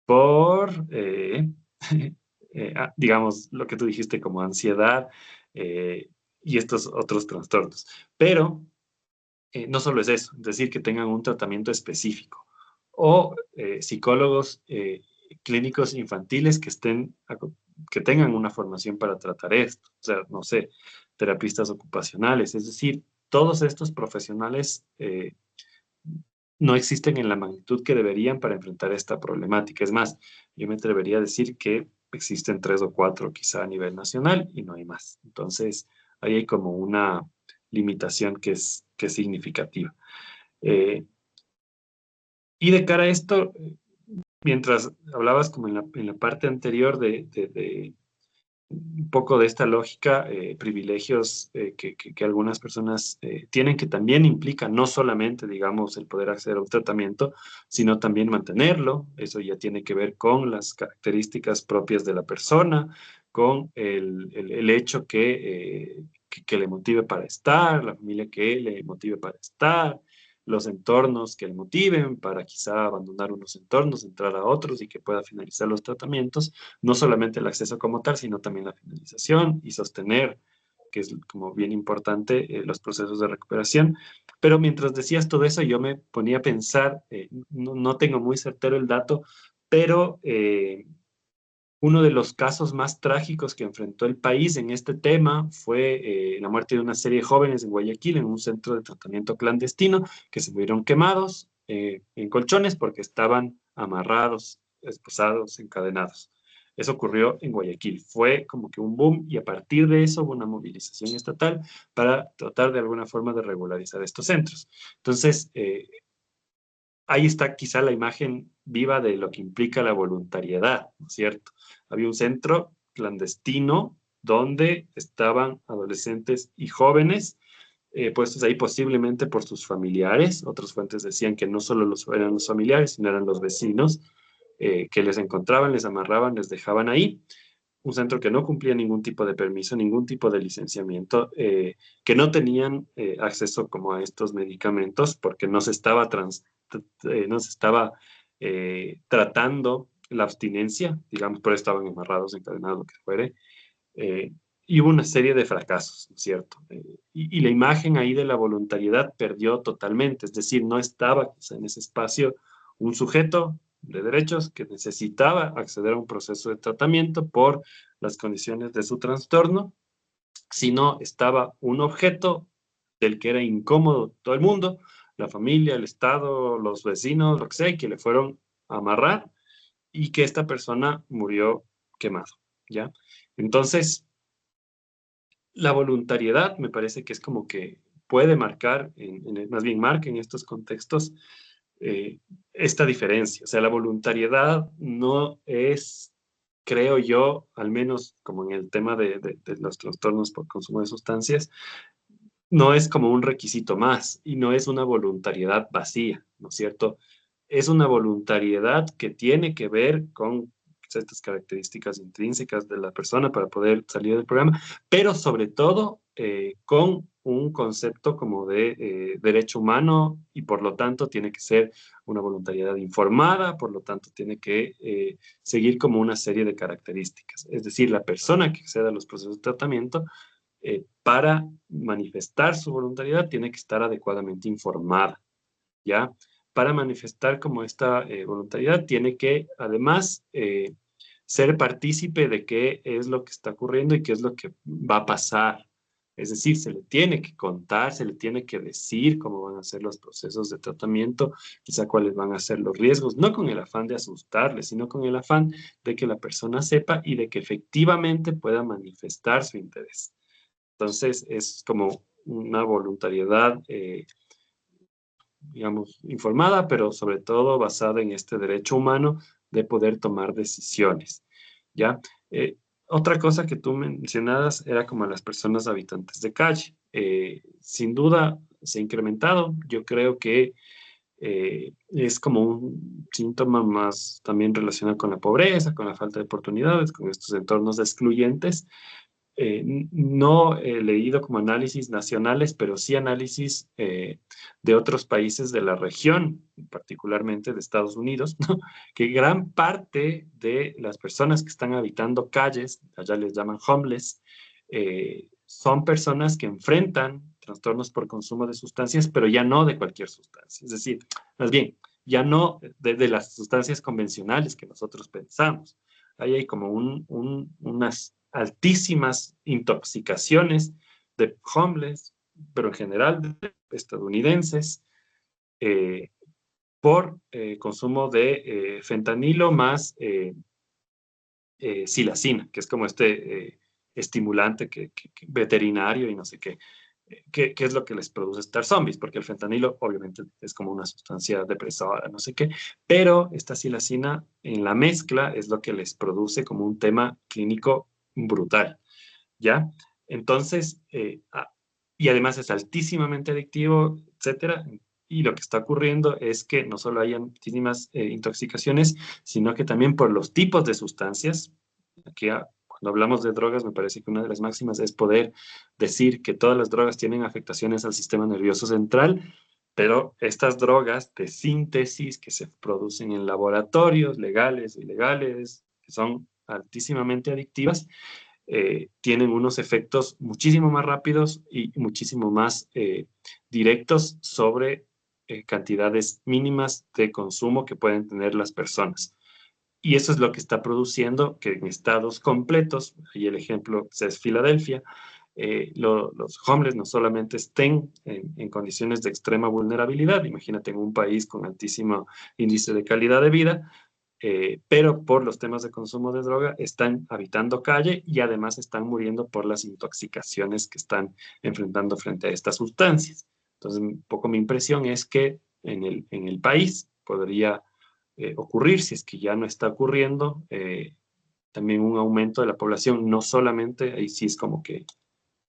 por digamos, lo que tú dijiste como ansiedad y estos otros trastornos. Pero no solo es eso, es decir, que tengan un tratamiento específico. O psicólogos clínicos infantiles que tengan una formación para tratar esto. O sea, no sé, terapistas ocupacionales. Es decir, todos estos profesionales no existen en la magnitud que deberían para enfrentar esta problemática. Es más, yo me atrevería a decir que existen 3 o 4 quizá a nivel nacional y no hay más. Entonces, ahí hay como una limitación que es significativa. Eh, y de cara a esto, mientras hablabas como en la parte anterior de un poco de esta lógica, privilegios que algunas personas tienen, que también implica no solamente, digamos, el poder acceder a un tratamiento, sino también mantenerlo. Eso ya tiene que ver con las características propias de la persona, con el hecho que le motive para estar, la familia que le motive para estar, los entornos que le motiven para quizá abandonar unos entornos, entrar a otros y que pueda finalizar los tratamientos, no solamente el acceso como tal, sino también la finalización y sostener, que es como bien importante, los procesos de recuperación. Pero mientras decías todo eso, yo me ponía a pensar, no tengo muy certero el dato, pero uno de los casos más trágicos que enfrentó el país en este tema fue la muerte de una serie de jóvenes en Guayaquil, en un centro de tratamiento clandestino, que se murieron quemados en colchones porque estaban amarrados, esposados, encadenados. Eso ocurrió en Guayaquil. Fue como que un boom y a partir de eso hubo una movilización estatal para tratar de alguna forma de regularizar estos centros. Entonces, ahí está quizá la imagen viva de lo que implica la voluntariedad, ¿no es cierto? Había un centro clandestino donde estaban adolescentes y jóvenes puestos ahí posiblemente por sus familiares. Otras fuentes decían que no solo eran los familiares, sino eran los vecinos que les encontraban, les amarraban, les dejaban ahí. Un centro que no cumplía ningún tipo de permiso, ningún tipo de licenciamiento, que no tenían acceso como a estos medicamentos porque no se estaba tratando la abstinencia, digamos, por eso estaban amarrados, encadenados, lo que fuere, eh, y hubo una serie de fracasos, ¿no es cierto? Y la imagen ahí de la voluntariedad perdió totalmente, es decir, no estaba quizá en ese espacio un sujeto de derechos que necesitaba acceder a un proceso de tratamiento por las condiciones de su trastorno, sino estaba un objeto del que era incómodo todo el mundo, la familia, el Estado, los vecinos, lo que sea, y que le fueron a amarrar y que esta persona murió quemado, ¿ya? Entonces, la voluntariedad me parece que es como que puede marcar, más bien marca en estos contextos eh, esta diferencia. O sea, la voluntariedad no es, creo yo, al menos como en el tema de los trastornos por consumo de sustancias, no es como un requisito más y no es una voluntariedad vacía, ¿no es cierto? Es una voluntariedad que tiene que ver con estas características intrínsecas de la persona para poder salir del programa, pero sobre todo con un concepto como de derecho humano y por lo tanto tiene que ser una voluntariedad informada, por lo tanto tiene que seguir como una serie de características. Es decir, la persona que acceda a los procesos de tratamiento para manifestar su voluntariedad tiene que estar adecuadamente informada, ¿ya? Para manifestar como esta voluntariedad tiene que además ser partícipe de qué es lo que está ocurriendo y qué es lo que va a pasar. Es decir, se le tiene que contar, se le tiene que decir cómo van a ser los procesos de tratamiento, quizá cuáles van a ser los riesgos, no con el afán de asustarle, sino con el afán de que la persona sepa y de que efectivamente pueda manifestar su interés. Entonces, es como una voluntariedad, digamos, informada, pero sobre todo basada en este derecho humano de poder tomar decisiones. ¿ya? Otra cosa que tú mencionabas era como las personas habitantes de calle. Sin duda se ha incrementado. Yo creo que es como un síntoma más también relacionado con la pobreza, con la falta de oportunidades, con estos entornos excluyentes. No he leído como análisis nacionales, pero sí análisis de otros países de la región, particularmente de Estados Unidos, ¿no? Que gran parte de las personas que están habitando calles, allá les llaman homeless, son personas que enfrentan trastornos por consumo de sustancias, pero ya no de cualquier sustancia. Es decir, más bien, ya no de las sustancias convencionales que nosotros pensamos. Ahí hay como unas altísimas intoxicaciones de homeless, pero en general de estadounidenses, eh, por consumo de fentanilo más silacina, que es como este estimulante veterinario y no sé qué. ¿Qué es lo que les produce estar zombies? Porque el fentanilo obviamente es como una sustancia depresora, no sé qué, pero esta silacina en la mezcla es lo que les produce como un tema clínico brutal, ¿ya? Entonces, y además es altísimamente adictivo, etcétera. Y lo que está ocurriendo es que no solo hay altísimas intoxicaciones, sino que también por los tipos de sustancias, aquí cuando hablamos de drogas, me parece que una de las máximas es poder decir que todas las drogas tienen afectaciones al sistema nervioso central, pero estas drogas de síntesis que se producen en laboratorios legales, ilegales, que son altísimamente adictivas, tienen unos efectos muchísimo más rápidos y muchísimo más directos sobre cantidades mínimas de consumo que pueden tener las personas. Y eso es lo que está produciendo que en estados completos, y el ejemplo pues, es Filadelfia, los homeless no solamente estén en condiciones de extrema vulnerabilidad, imagínate en un país con altísimo índice de calidad de vida, pero por los temas de consumo de droga están habitando calle y además están muriendo por las intoxicaciones que están enfrentando frente a estas sustancias. Entonces, un poco mi impresión es que en el país podría ocurrir, si es que ya no está ocurriendo, también un aumento de la población, no solamente, ahí sí es como que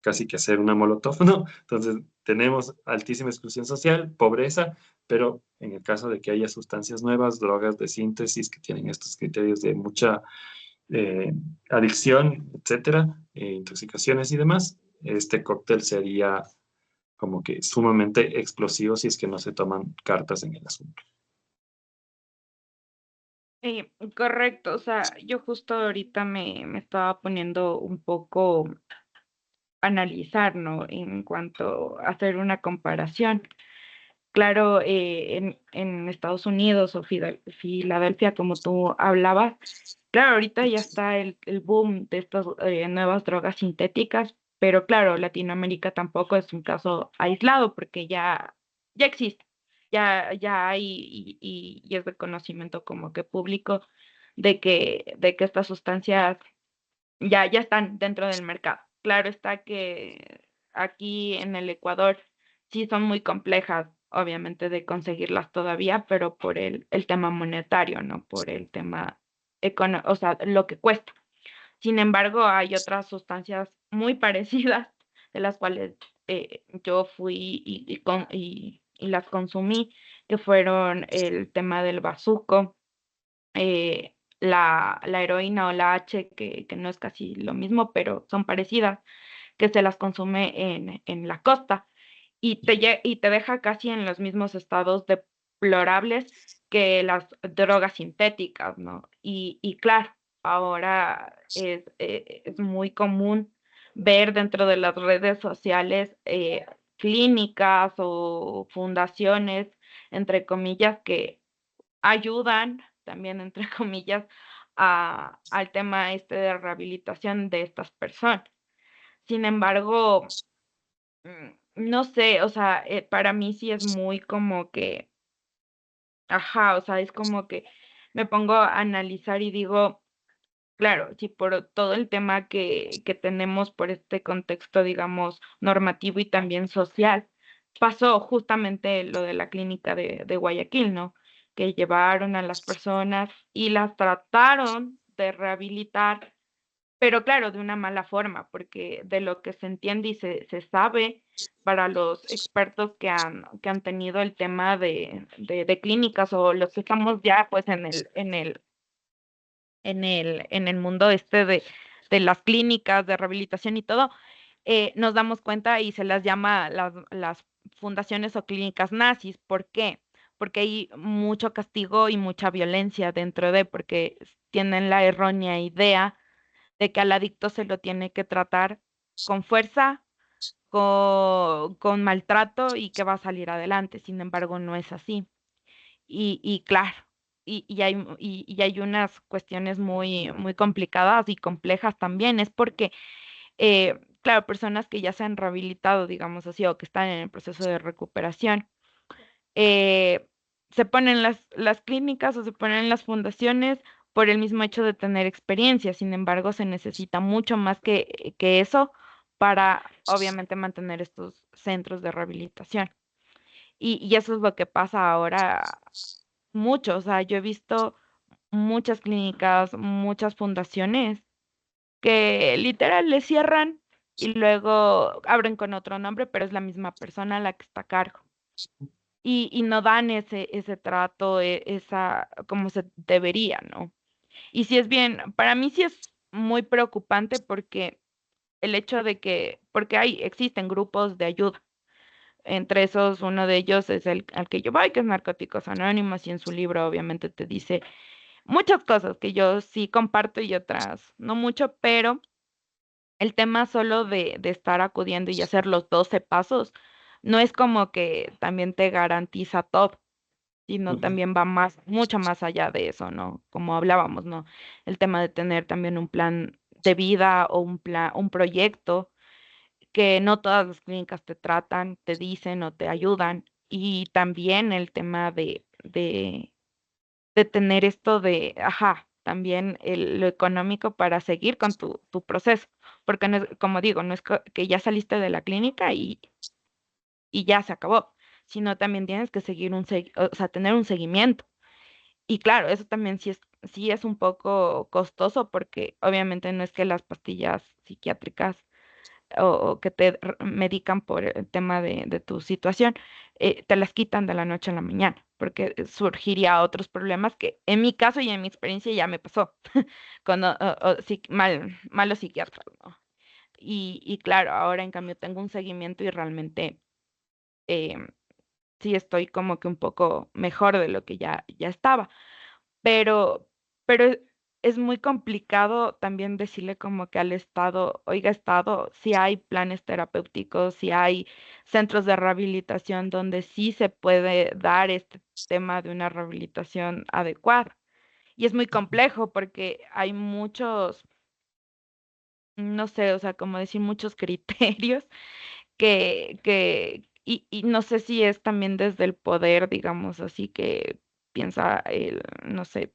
casi que hacer una molotov, ¿no? Entonces, tenemos altísima exclusión social, pobreza, pero en el caso de que haya sustancias nuevas, drogas de síntesis que tienen estos criterios de mucha eh, adicción, etcétera, intoxicaciones y demás, este cóctel sería como que sumamente explosivo si es que no se toman cartas en el asunto. Correcto, o sea, yo justo ahorita me estaba poniendo un poco a analizar, ¿no? En cuanto a hacer una comparación. Claro, en Estados Unidos o Filadelfia, como tú hablabas, claro, ahorita ya está el boom de estas nuevas drogas sintéticas, pero claro, Latinoamérica tampoco es un caso aislado porque ya existe, ya hay y es de conocimiento como que público de que estas sustancias ya están dentro del mercado. Claro está que aquí en el Ecuador sí son muy complejas, obviamente, de conseguirlas todavía, pero por el tema monetario, ¿no? Por el tema o sea, lo que cuesta. Sin embargo, hay otras sustancias muy parecidas de las cuales yo fui y las consumí, que fueron el tema del bazuco, la heroína o la H, que no es casi lo mismo, pero son parecidas, que se las consume en la costa y te deja casi en los mismos estados deplorables que las drogas sintéticas, ¿no? Y claro, ahora es muy común ver dentro de las redes sociales clínicas o fundaciones, entre comillas, que ayudan también, entre comillas, al tema este de rehabilitación de estas personas. Sin embargo, no sé, o sea, para mí sí es muy como que, ajá, o sea, es como que me pongo a analizar y digo, claro, sí, por todo el tema que tenemos por este contexto, digamos, normativo y también social, pasó justamente lo de la clínica de Guayaquil, ¿no? Que llevaron a las personas y las trataron de rehabilitar, pero claro, de una mala forma, porque de lo que se entiende y se sabe para los expertos que han tenido el tema de clínicas o los que estamos ya pues en el mundo este de las clínicas, de rehabilitación y todo, nos damos cuenta y se las llama las fundaciones o clínicas nazis. ¿Por qué? Porque hay mucho castigo y mucha violencia dentro de, porque tienen la errónea idea de que al adicto se lo tiene que tratar con fuerza, con maltrato y que va a salir adelante. Sin embargo, no es así. Y claro, y hay unas cuestiones muy complicadas y complejas también. Es porque, claro, personas que ya se han rehabilitado, digamos así, o que están en el proceso de recuperación, eh, se ponen las clínicas o se ponen las fundaciones por el mismo hecho de tener experiencia. Sin embargo, se necesita mucho más que eso para, obviamente, mantener estos centros de rehabilitación. Y eso es lo que pasa ahora mucho. O sea, yo he visto muchas clínicas, muchas fundaciones que literal le cierran y luego abren con otro nombre, pero es la misma persona la que está a cargo. Y no dan ese trato, esa, como se debería, ¿no? Y sí es bien, para mí sí es muy preocupante porque el hecho de que, porque existen grupos de ayuda. Entre esos, uno de ellos es el al que yo voy, que es Narcóticos Anónimos, y en su libro obviamente te dice muchas cosas que yo sí comparto y otras no mucho, pero el tema solo de estar acudiendo y hacer los 12 pasos no es como que también te garantiza todo, sino Ujú. también va más, mucho más allá de eso, ¿no? Como hablábamos, ¿no? El tema de tener también un plan de vida o un plan, un proyecto que no todas las clínicas te tratan, te dicen o te ayudan. Y también el tema de tener esto de, ajá, también lo económico para seguir con tu proceso. Porque no es, como digo, no es que ya saliste de la clínica y ya se acabó, sino también tienes que seguir o sea, tener un seguimiento. Y claro, eso también sí es un poco costoso porque obviamente no es que las pastillas psiquiátricas o que te medican por el tema de tu situación, te las quitan de la noche a la mañana, porque surgiría otros problemas que en mi caso y en mi experiencia ya me pasó con malos psiquiatras, ¿no? Y claro, ahora en cambio tengo un seguimiento y realmente em, sí estoy como que un poco mejor de lo que ya estaba. Pero, pero es muy complicado también decirle como que al Estado, oiga, Estado, si hay planes terapéuticos, si hay centros de rehabilitación donde sí se puede dar este tema de una rehabilitación adecuada. Y es muy complejo porque hay muchos, no sé, o sea, como decir, muchos criterios y no sé si es también desde el poder, digamos así, que piensa no sé,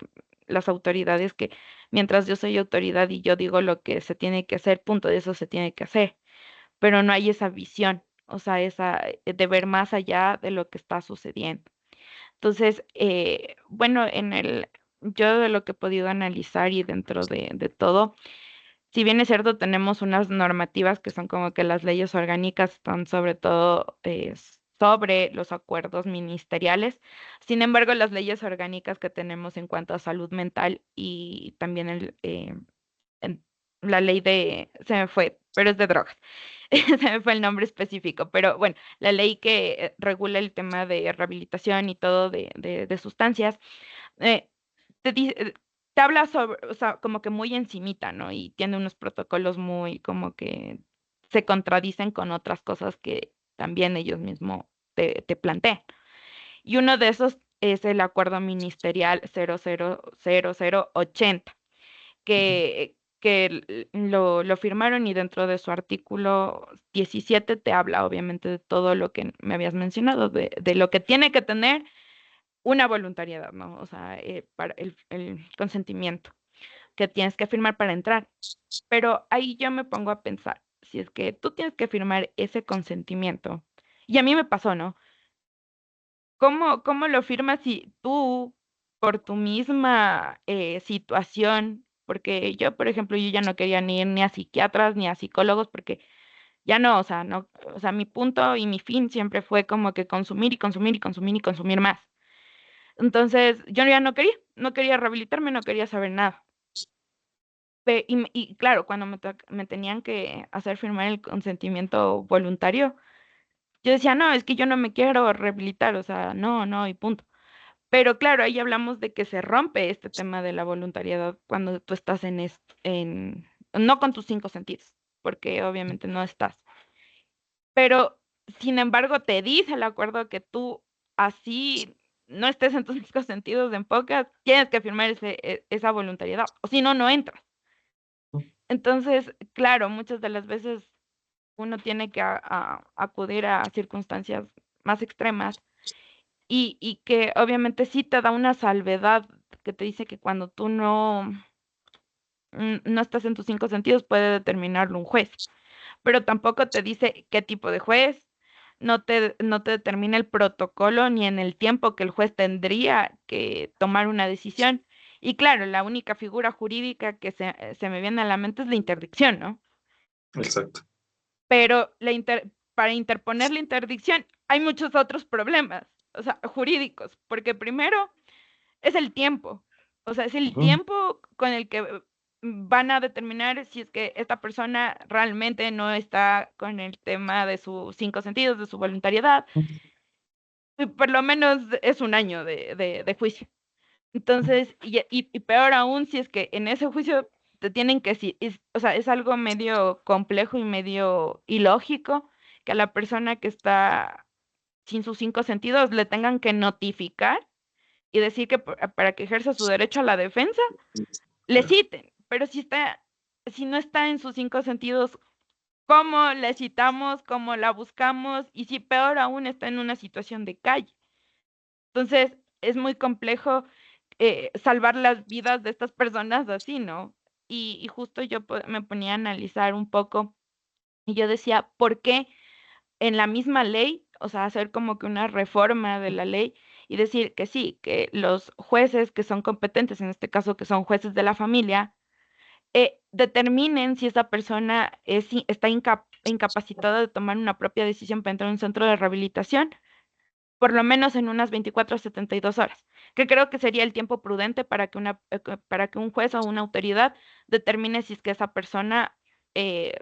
las autoridades que mientras yo soy autoridad y yo digo lo que se tiene que hacer, punto, de eso se tiene que hacer, pero no hay esa visión, o sea, esa de ver más allá de lo que está sucediendo. Entonces, bueno, yo de lo que he podido analizar y dentro de todo, si bien es cierto, tenemos unas normativas que son como que las leyes orgánicas están sobre todo sobre los acuerdos ministeriales. Sin embargo, las leyes orgánicas que tenemos en cuanto a salud mental y también en- la ley se me fue, pero es de drogas. Se me fue el nombre específico, pero bueno, la ley que regula el tema de rehabilitación y todo de sustancias. eh, te te habla sobre, o sea, como que muy encimita, ¿no? Y tiene unos protocolos muy como que se contradicen con otras cosas que también ellos mismos te plantean. Y uno de esos es el acuerdo ministerial 000080, Ujú. que lo firmaron y dentro de su artículo 17 te habla obviamente de todo lo que me habías mencionado, de lo que tiene que tener una voluntariedad, ¿no? O sea, para el consentimiento que tienes que firmar para entrar. Pero ahí yo me pongo a pensar, si es que tú tienes que firmar ese consentimiento, y a mí me pasó, ¿no? ¿Cómo lo firmas si tú, por tu misma situación, porque yo, por ejemplo, yo ya no quería ni ir ni a psiquiatras ni a psicólogos porque ya no, o sea, no, o sea, mi punto y mi fin siempre fue como que consumir y consumir y consumir y consumir más. Entonces, yo ya no quería rehabilitarme, no quería saber nada. Y claro, cuando me tenían que hacer firmar el consentimiento voluntario, yo decía, no, es que yo no me quiero rehabilitar, o sea, no, no, y punto. Pero claro, ahí hablamos de que se rompe este tema de la voluntariedad cuando tú estás no con tus cinco sentidos, porque obviamente no estás. Pero, sin embargo, te dice el acuerdo que tú así no estés en tus cinco sentidos en pocas, tienes que firmar esa voluntariedad, o si no, no entras. Entonces, claro, muchas de las veces uno tiene que acudir a circunstancias más extremas y que obviamente sí te da una salvedad que te dice que cuando tú no estás en tus cinco sentidos puede determinarlo un juez, pero tampoco te dice qué tipo de juez, no te determina el protocolo ni en el tiempo que el juez tendría que tomar una decisión. Y claro, la única figura jurídica que se me viene a la mente es la interdicción, ¿no? Exacto. Pero para interponer la interdicción hay muchos otros problemas, o sea, jurídicos, porque primero es el tiempo, o sea, es el Ujú. tiempo con el que van a determinar si es que esta persona realmente no está con el tema de sus cinco sentidos, de su voluntariedad, y por lo menos es un año de juicio. Entonces, y peor aún si es que en ese juicio te tienen que, o sea, es algo medio complejo y medio ilógico que a la persona que está sin sus cinco sentidos le tengan que notificar y decir que para que ejerza su derecho a la defensa, le Claro. citen. Pero si no está en sus cinco sentidos, ¿cómo le citamos? ¿Cómo la buscamos? Y si peor aún está en una situación de calle. Entonces, es muy complejo salvar las vidas de estas personas así, ¿no? Y justo yo me ponía a analizar un poco y yo decía, ¿por qué en la misma ley, o sea, hacer como que una reforma de la ley y decir que sí, que los jueces que son competentes, en este caso que son jueces de la familia, determinen si esa persona está incapacitada de tomar una propia decisión para entrar a un centro de rehabilitación? Por lo menos en unas 24 a 72 horas, que creo que sería el tiempo prudente para que un juez o una autoridad determine si es que esa persona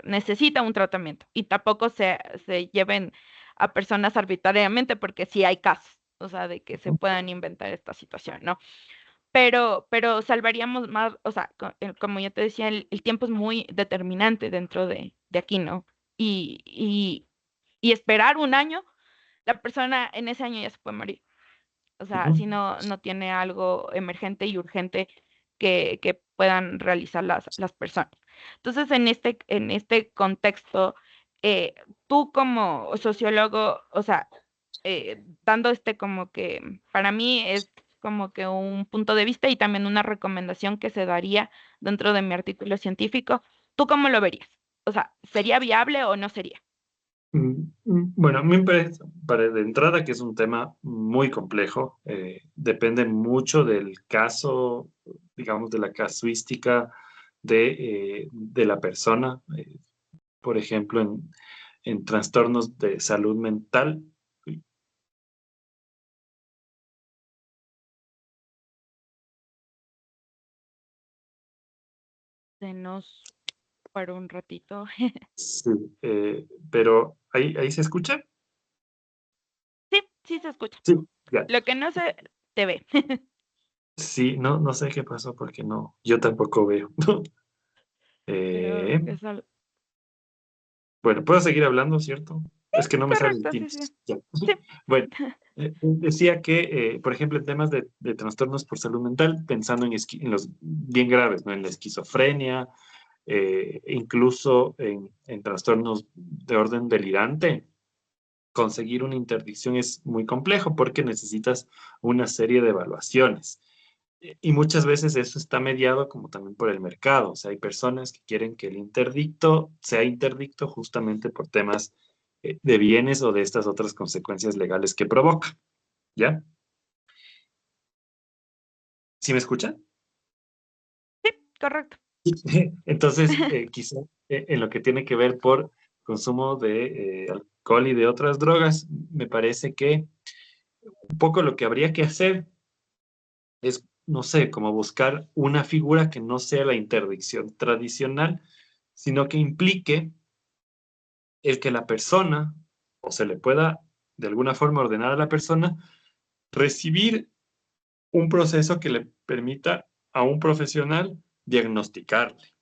necesita un tratamiento y tampoco se lleven a personas arbitrariamente porque sí hay casos, o sea, de que se puedan inventar esta situación, ¿no? Pero salvaríamos más, o sea, como yo te decía, el tiempo es muy determinante dentro de aquí, ¿no? Y esperar un año, la persona en ese año ya se puede morir. O sea, Ujú. si no tiene algo emergente y urgente que puedan realizar las personas. Entonces, en este contexto, tú como sociólogo, o sea, dando como que, para mí es como que un punto de vista y también una recomendación que se daría dentro de mi artículo científico, ¿tú cómo lo verías? O sea, ¿sería viable o no sería? Bueno, a mí me parece, de entrada, que es un tema muy complejo. Depende mucho del caso, digamos, de la casuística de la persona. Por ejemplo, en trastornos de salud mental. Se nos para un ratito. Sí, pero ahí se escucha. Sí, sí se escucha. Sí, ya. Lo que no se te ve. Sí, no sé qué pasó porque no, yo tampoco veo. Pero Eh, es algo. bueno, puedo seguir hablando, ¿cierto? Es que no me sale el Correcto, sí, Teams. sí. Ya. Sí. Bueno, decía que, por ejemplo, en temas de trastornos por salud mental, pensando en los bien graves, ¿no? En la esquizofrenia, incluso en trastornos de orden delirante, conseguir una interdicción es muy complejo porque necesitas una serie de evaluaciones. Y muchas veces eso está mediado como también por el mercado. O sea, hay personas que quieren que el interdicto sea interdicto justamente por temas de bienes o de estas otras consecuencias legales que provoca. ¿Ya? ¿Sí me escuchan? correcto. Entonces, quizá en lo que tiene que ver por consumo de alcohol y de otras drogas, me parece que un poco lo que habría que hacer es, no sé, como buscar una figura que no sea la interdicción tradicional, sino que implique el que la persona, o se le pueda de alguna forma ordenar a la persona, recibir un proceso que le permita a un profesional diagnosticarle,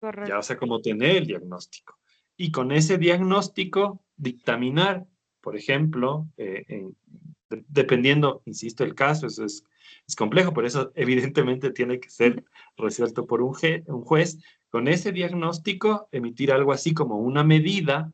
ya, o Correcto. sea, como tener el diagnóstico. Y con ese diagnóstico dictaminar, por ejemplo, dependiendo, insisto, el caso, eso es complejo, por eso evidentemente tiene que ser resuelto por un juez, con ese diagnóstico emitir algo así como una medida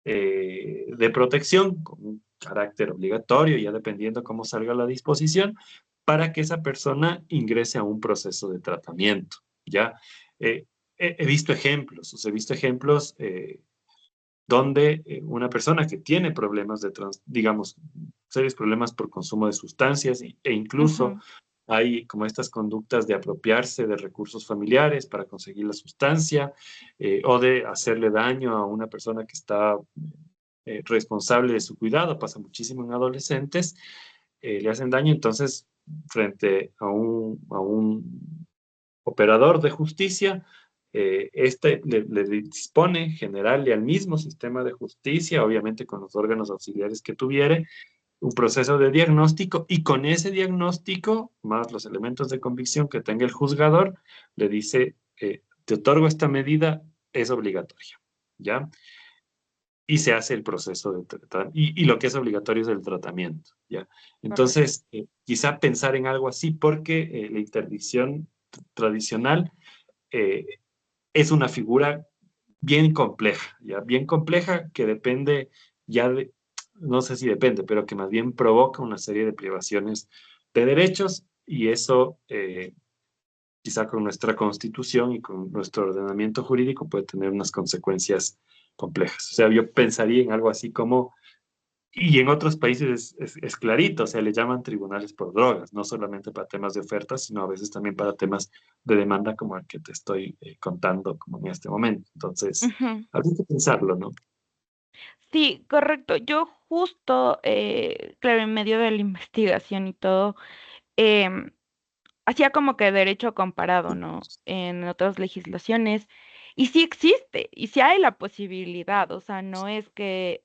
de protección con un carácter obligatorio, ya dependiendo cómo salga la disposición, para que esa persona ingrese a un proceso de tratamiento, ¿ya? Eh, he visto ejemplos, he visto ejemplos donde una persona que tiene problemas digamos, serios problemas por consumo de sustancias e incluso Ujú. hay como estas conductas de apropiarse de recursos familiares para conseguir la sustancia o de hacerle daño a una persona que está responsable de su cuidado, pasa muchísimo en adolescentes, le hacen daño, entonces frente a un operador de justicia, este le dispone generarle al mismo sistema de justicia, obviamente con los órganos auxiliares que tuviere, un proceso de diagnóstico y con ese diagnóstico, más los elementos de convicción que tenga el juzgador, le dice, te otorgo esta medida, es obligatoria, ¿ya? Y se hace el proceso de tratamiento. Y lo que es obligatorio es el tratamiento, ¿ya? Correcto. Entonces, quizá pensar en algo así porque la interdicción tradicional eh, es una figura bien compleja, ¿ya? Bien compleja que depende ya de, no sé si depende, pero que más bien provoca una serie de privaciones de derechos y eso quizá con nuestra constitución y con nuestro ordenamiento jurídico puede tener unas consecuencias complejas. O sea, yo pensaría en algo así como, y en otros países es clarito, o sea, le llaman tribunales por drogas, no solamente para temas de ofertas, sino a veces también para temas de demanda como el que te estoy contando como en este momento. Entonces, Ujú. habría que pensarlo, ¿no? Sí, correcto. Yo justo, claro, en medio de la investigación y todo, em, hacía como que derecho comparado, ¿no? En otras legislaciones. Y sí existe, y sí hay la posibilidad, o sea, no es que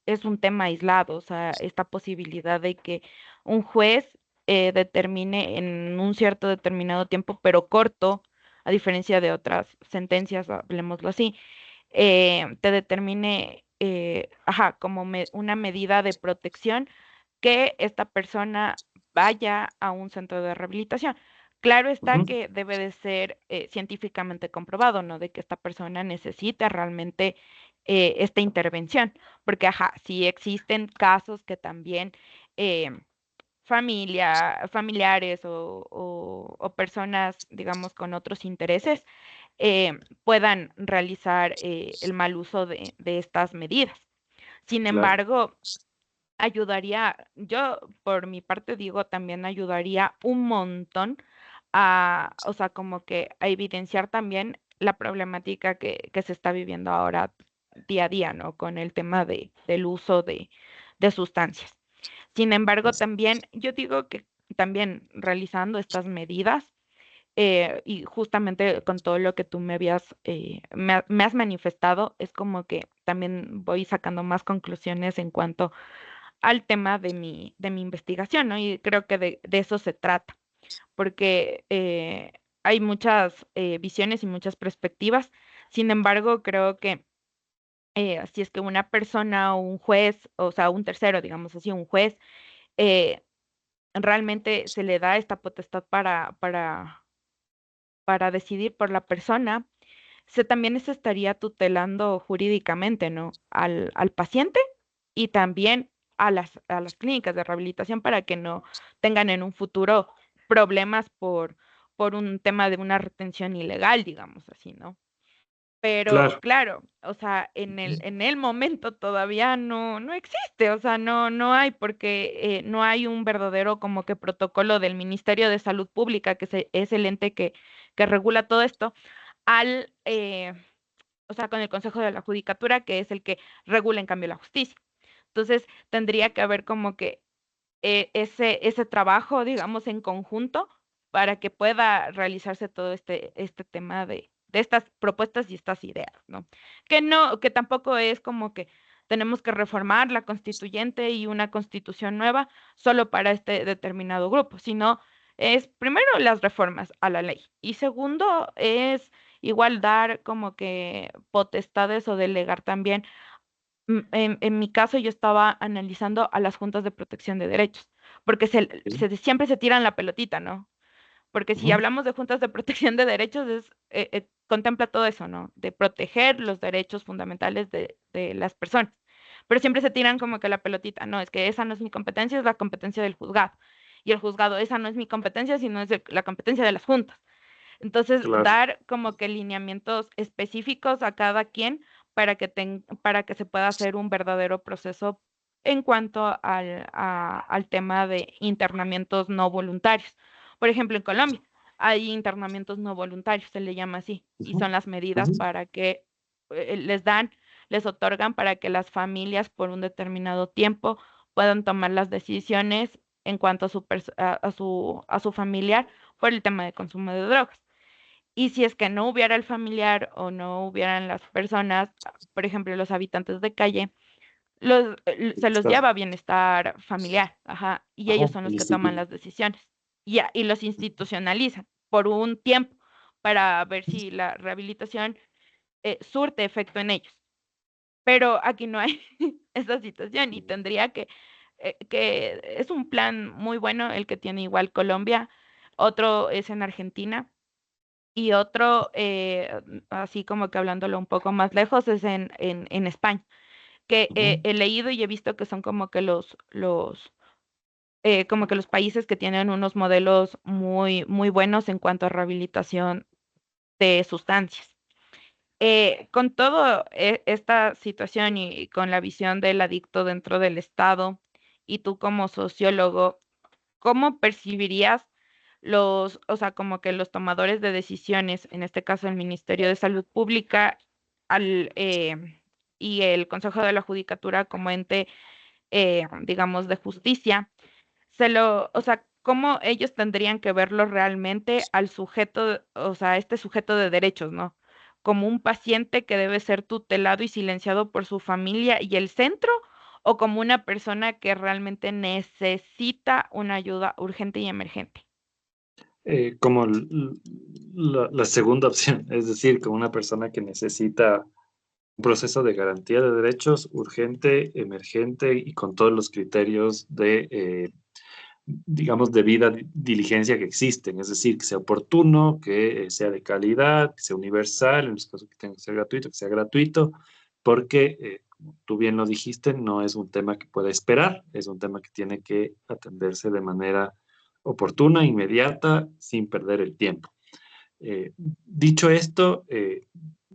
es un tema aislado, o sea, esta posibilidad de que un juez determine en un cierto determinado tiempo, pero corto, a diferencia de otras sentencias, hablemoslo así, te determine, ajá, como una medida de protección que esta persona vaya a un centro de rehabilitación. Claro está Ujú, que debe de ser científicamente comprobado, ¿no? De que esta persona necesita realmente esta intervención, porque, ajá, sí existen casos que también eh, familiares o personas, digamos, con otros intereses puedan realizar el mal uso de estas medidas. Sin claro. embargo, ayudaría, yo por mi parte digo, también ayudaría un montón a, o sea, como que a evidenciar también la problemática que se está viviendo ahora día a día, ¿no? Con el tema del uso de sustancias. Sin embargo, también yo digo que también realizando estas medidas, y justamente con todo lo que tú me habías, me has manifestado, es como que también voy sacando más conclusiones en cuanto al tema de mi investigación, ¿no? Y creo que de eso se trata, porque hay muchas visiones y muchas perspectivas. Sin embargo, creo que si es que una persona o un juez, o sea, un tercero, digamos así, un juez, eh, realmente se le da esta potestad para decidir por la persona, se también se estaría tutelando jurídicamente, ¿no? Al paciente y también a las clínicas de rehabilitación para que no tengan en un futuro problemas por un tema de una retención ilegal, digamos así, ¿no? Pero Claro. claro, o sea, en el momento todavía no existe, o sea, no hay, porque no hay un verdadero como que protocolo del Ministerio de Salud Pública, que es el ente que que regula todo esto, al, o sea, con el Consejo de la Judicatura, que es el que regula en cambio la justicia. Entonces, tendría que haber como que ese trabajo, digamos, en conjunto para que pueda realizarse todo este tema de estas propuestas y estas ideas, ¿no? No, que tampoco es como que tenemos que reformar la constituyente y una constitución nueva solo para este determinado grupo, sino es primero las reformas a la ley y segundo es igual dar como que potestades o delegar también en mi caso, yo estaba analizando a las juntas de protección de derechos, porque Sí. siempre se tiran la pelotita, ¿no? Porque si Ujú. hablamos de juntas de protección de derechos, contempla todo eso, ¿no? De proteger los derechos fundamentales de las personas. Pero siempre se tiran como que la pelotita, no, es que esa no es mi competencia, es la competencia del juzgado. Y el juzgado, esa no es mi competencia, sino es la competencia de las juntas. Entonces, Claro. dar como que lineamientos específicos a cada quien para que se pueda hacer un verdadero proceso en cuanto al tema de internamientos no voluntarios. Por ejemplo, en Colombia hay internamientos no voluntarios, se le llama así, y Ujú, son las medidas ujú. para que les otorgan para que las familias por un determinado tiempo puedan tomar las decisiones en cuanto a a su familiar por el tema de consumo de drogas. Y si es que no hubiera el familiar o no hubieran las personas, por ejemplo, los habitantes de calle, se los Claro. lleva a bienestar familiar, ajá, y Ajá, ellos son el los que toman instituto. las decisiones y los institucionalizan por un tiempo para ver si la rehabilitación surte efecto en ellos. Pero aquí no hay esa situación y tendría que es un plan muy bueno el que tiene igual Colombia, otro es en Argentina y otro, así como que hablándolo un poco más lejos, es en España, que Ujú. he leído y he visto que son como que como que los países que tienen unos modelos muy buenos en cuanto a rehabilitación de sustancias. Con todo esta situación y con la visión del adicto dentro del Estado, y tú como sociólogo, ¿cómo percibirías o sea, como que los tomadores de decisiones, en este caso el Ministerio de Salud Pública al, y el Consejo de la Judicatura como ente, digamos, de justicia, o sea, cómo ellos tendrían que verlo realmente al sujeto, o sea, este sujeto de derechos, ¿no? Como un paciente que debe ser tutelado y silenciado por su familia y el centro, o como una persona que realmente necesita una ayuda urgente y emergente. Como la segunda opción, es decir, como una persona que necesita un proceso de garantía de derechos urgente, emergente y con todos los criterios de, digamos, debida diligencia que existen, es decir, que sea oportuno, que sea de calidad, que sea universal, en los casos que tenga que sea gratuito, porque, como tú bien lo dijiste, no es un tema que pueda esperar, es un tema que tiene que atenderse de manera oportuna, inmediata, sin perder el tiempo. Dicho esto,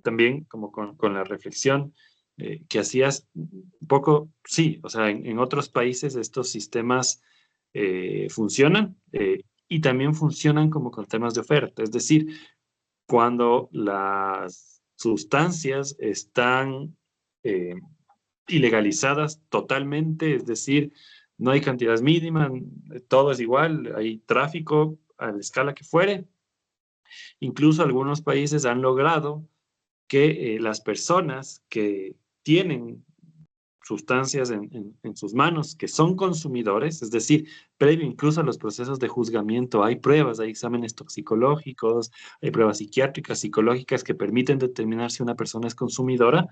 también como con la reflexión que hacías, un poco, sí, o sea, en otros países estos sistemas funcionan y también funcionan como con temas de oferta, es decir, cuando las sustancias están eh, ilegalizadas totalmente, es decir, no hay cantidades mínimas, todo es igual, hay tráfico a la escala que fuere. Incluso algunos países han logrado que las personas que tienen sustancias en sus manos, que son consumidores, es decir, previo incluso a los procesos de juzgamiento, hay pruebas, hay exámenes toxicológicos, hay pruebas psiquiátricas, psicológicas que permiten determinar si una persona es consumidora,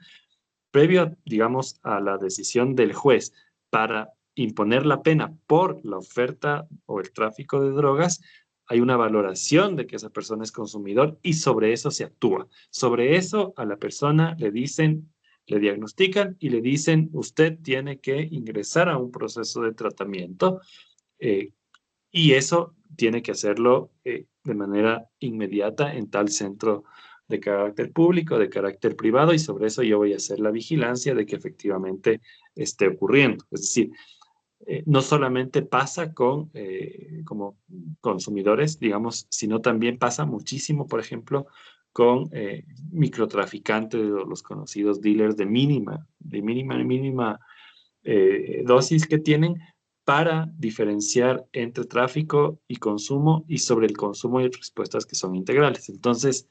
previo, digamos, a la decisión del juez para imponer la pena por la oferta o el tráfico de drogas, hay una valoración de que esa persona es consumidor y sobre eso se actúa. Sobre eso a la persona le dicen, le diagnostican y le dicen, usted tiene que ingresar a un proceso de tratamiento eh, y eso tiene que hacerlo de manera inmediata en tal centro de carácter público, de carácter privado, y sobre eso yo voy a hacer la vigilancia de que efectivamente esté ocurriendo. Es decir, no solamente pasa con como consumidores, digamos, sino también pasa muchísimo, por ejemplo, con microtraficantes o los conocidos dealers de mínima dosis que tienen para diferenciar entre tráfico y consumo y sobre el consumo y respuestas que son integrales. Entonces,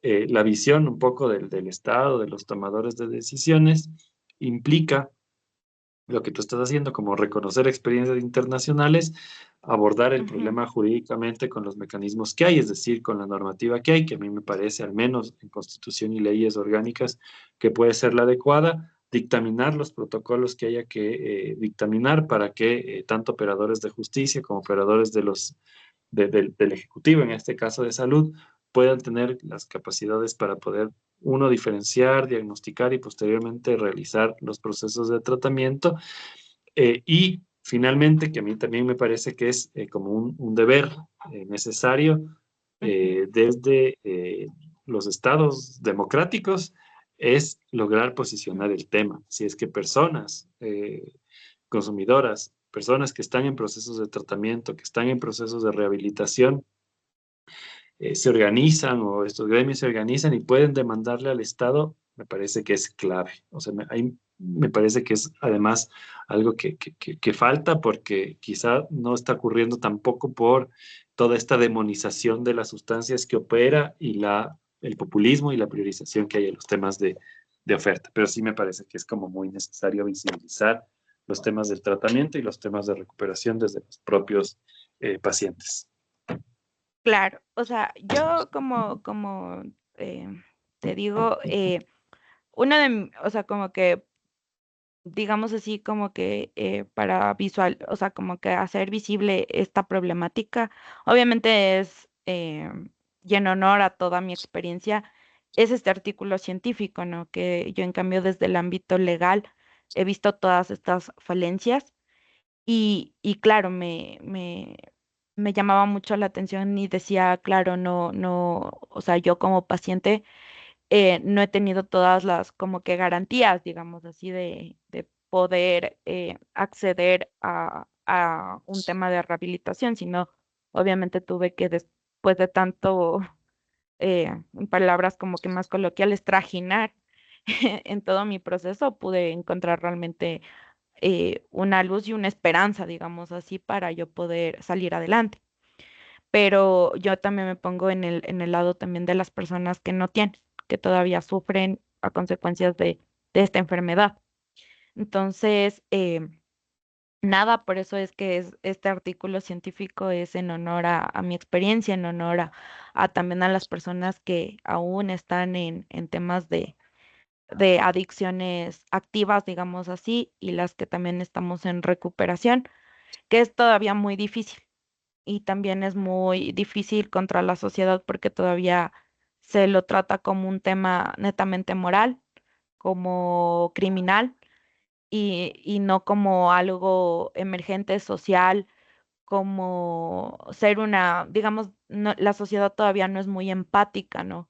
la visión un poco del Estado, de los tomadores de decisiones, implica lo que tú estás haciendo, como reconocer experiencias internacionales, abordar el Ujú. problema jurídicamente con los mecanismos que hay, es decir, con la normativa que hay, que a mí me parece, al menos en Constitución y leyes orgánicas, que puede ser la adecuada, dictaminar los protocolos que haya que dictaminar para que tanto operadores de justicia como operadores del Ejecutivo, en este caso de salud, puedan tener las capacidades para poder, uno, diferenciar, diagnosticar y posteriormente realizar los procesos de tratamiento. Y finalmente, que a mí también me parece que es como un deber necesario Ujú. desde los estados democráticos, es lograr posicionar el tema. Si es que personas consumidoras, personas que están en procesos de tratamiento, que están en procesos de rehabilitación, se organizan o estos gremios se organizan y pueden demandarle al Estado, me parece que es clave. O sea, ahí me parece que es además algo que falta porque quizá no está ocurriendo tampoco por toda esta demonización de las sustancias que opera y el populismo y la priorización que hay en los temas de oferta. Pero sí me parece que es como muy necesario visibilizar los temas del tratamiento y los temas de recuperación desde los propios pacientes. Claro, o sea, yo como eh, te digo, o sea, como que digamos así, como que para visual, o sea, como que hacer visible esta problemática, obviamente es, y en honor a toda mi experiencia, es este artículo científico, ¿no? Que yo en cambio desde el ámbito legal he visto todas estas falencias y claro, me llamaba mucho la atención y decía, claro, no, o sea, yo como paciente no he tenido todas las como que garantías, digamos así, de poder acceder a un tema de rehabilitación, sino obviamente tuve que después de tanto, en palabras como que más coloquiales, trajinar en todo mi proceso, pude encontrar realmente una luz y una esperanza, digamos así, para yo poder salir adelante. Pero yo también me pongo en el lado también de las personas que no tienen, que todavía sufren a consecuencias de esta enfermedad. Entonces, nada, por eso es que este artículo científico es en honor a mi experiencia, en honor a también a las personas que aún están en temas de adicciones activas, digamos así, y las que también estamos en recuperación, que es todavía muy difícil y también es muy difícil contra la sociedad porque todavía se lo trata como un tema netamente moral, como criminal y no como algo emergente social, como ser una, digamos, la sociedad todavía no es muy empática, ¿no?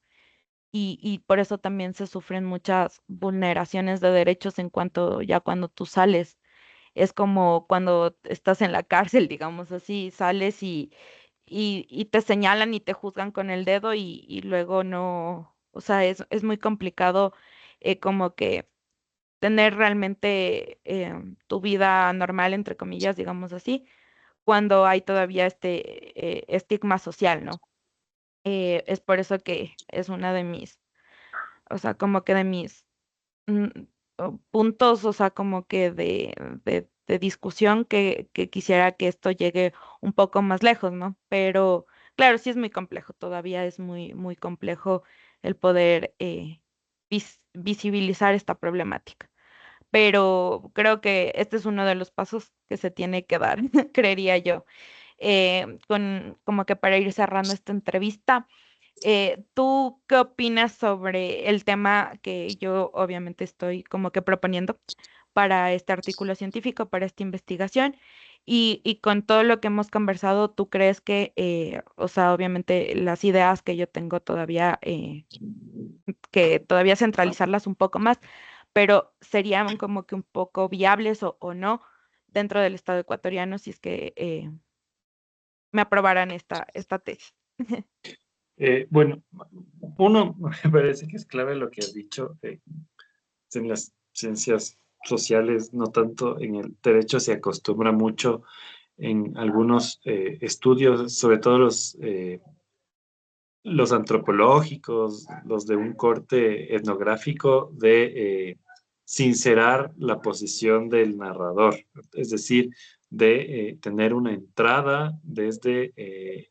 Y por eso también se sufren muchas vulneraciones de derechos en cuanto ya cuando tú sales. Es como cuando estás en la cárcel, digamos así, sales y te señalan y te juzgan con el dedo y luego no, o sea, es muy complicado como que tener realmente tu vida normal, entre comillas, digamos así, cuando hay todavía este estigma social, ¿no? Es por eso que es una de mis, o sea, como que de mis mm, puntos, o sea, como que de discusión que quisiera que esto llegue un poco más lejos, ¿no? Pero claro, sí es muy complejo, todavía es muy complejo el poder visibilizar esta problemática. Pero creo que este es uno de los pasos que se tiene que dar, creería yo. Como que para ir cerrando esta entrevista. ¿Tú qué opinas sobre el tema que yo obviamente estoy como que proponiendo para este artículo científico, para esta investigación? Y con todo lo que hemos conversado, ¿tú crees que, o sea, obviamente las ideas que yo tengo todavía, que todavía centralizarlas un poco más, pero serían como que un poco viables o no? dentro del Estado ecuatoriano si es que me aprobaran esta tesis. Bueno, uno, me parece que es clave lo que has dicho, en las ciencias sociales, no tanto en el derecho, se acostumbra mucho en algunos estudios, sobre todo los antropológicos, los de un corte etnográfico, de sincerar la posición del narrador, es decir, de tener una entrada desde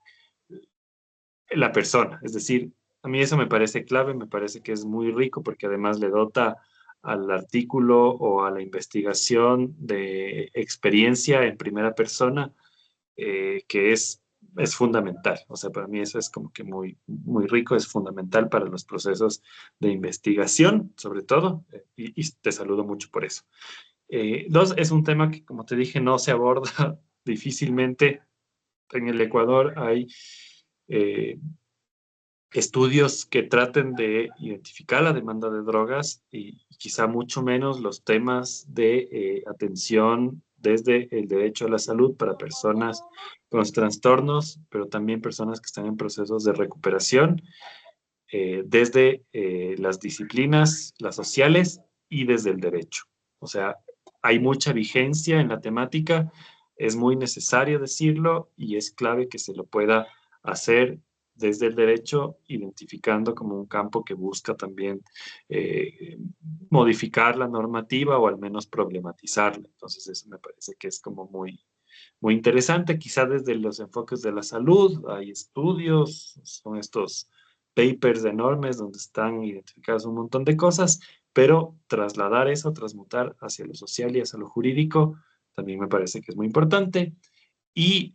la persona. Es decir, a mí eso me parece clave, me parece que es muy rico porque además le dota al artículo o a la investigación de experiencia en primera persona, que es fundamental. O sea, para mí eso es como que muy, muy rico, es fundamental para los procesos de investigación, sobre todo, y te saludo mucho por eso. Dos, es un tema que, como te dije, no se aborda difícilmente. En el Ecuador hay eh, estudios que traten de identificar la demanda de drogas y quizá mucho menos los temas de atención desde el derecho a la salud para personas con trastornos, pero también personas que están en procesos de recuperación, desde las disciplinas, las sociales y desde el derecho. O sea, hay mucha vigencia en la temática, es muy necesario decirlo y es clave que se lo pueda hacer desde el derecho, identificando como un campo que busca también modificar la normativa o al menos problematizarla. Entonces, eso me parece que es como muy, muy interesante. Quizá desde los enfoques de la salud hay estudios, son estos papers enormes donde están identificadas un montón de cosas, pero trasladar eso, transmutar hacia lo social y hacia lo jurídico, también me parece que es muy importante. Y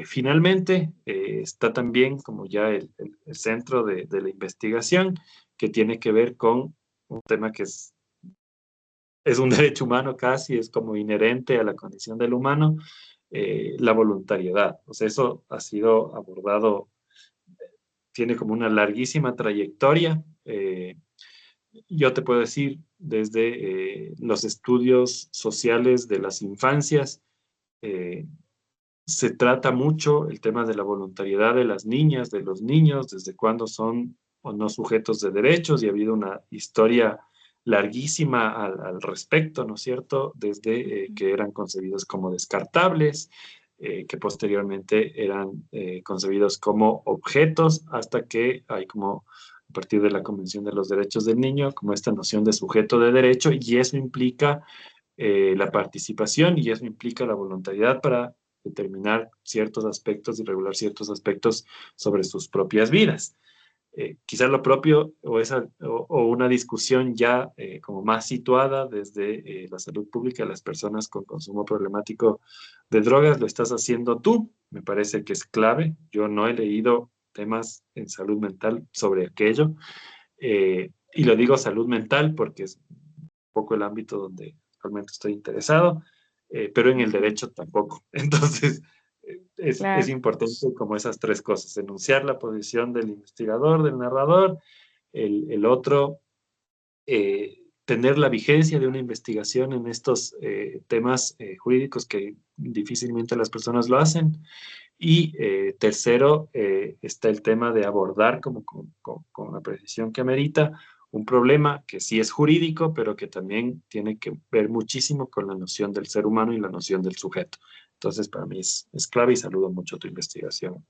finalmente está también como ya el centro de la investigación, que tiene que ver con un tema que es un derecho humano casi, es como inherente a la condición del humano, la voluntariedad. O sea, eso ha sido abordado, tiene como una larguísima trayectoria. Yo te puedo decir, desde los estudios sociales de las infancias, eh, se trata mucho el tema de la voluntariedad de las niñas, de los niños, desde cuándo son o no sujetos de derechos, y ha habido una historia larguísima al respecto, ¿no es cierto? Desde que eran concebidos como descartables, que posteriormente eran concebidos como objetos, hasta que hay como, a partir de la Convención de los Derechos del Niño, como esta noción de sujeto de derecho, y eso implica la participación y eso implica la voluntariedad para determinar ciertos aspectos y regular ciertos aspectos sobre sus propias vidas. Quizás lo propio o una discusión ya como más situada desde la salud pública de las personas con consumo problemático de drogas, lo estás haciendo tú. Me parece que es clave. Yo no he leído temas en salud mental sobre aquello. Y lo digo salud mental porque es un poco el ámbito donde realmente estoy interesado, pero en el Ujú. derecho tampoco. Entonces, es Claro. importante como esas tres cosas, enunciar la posición del investigador, del narrador, el otro, tener la vigencia de una investigación en estos temas jurídicos que difícilmente las personas lo hacen. Y tercero, está el tema de abordar como con la precisión que amerita un problema que sí es jurídico, pero que también tiene que ver muchísimo con la noción del ser humano y la noción del sujeto. Entonces, para mí es clave y saludo mucho tu investigación.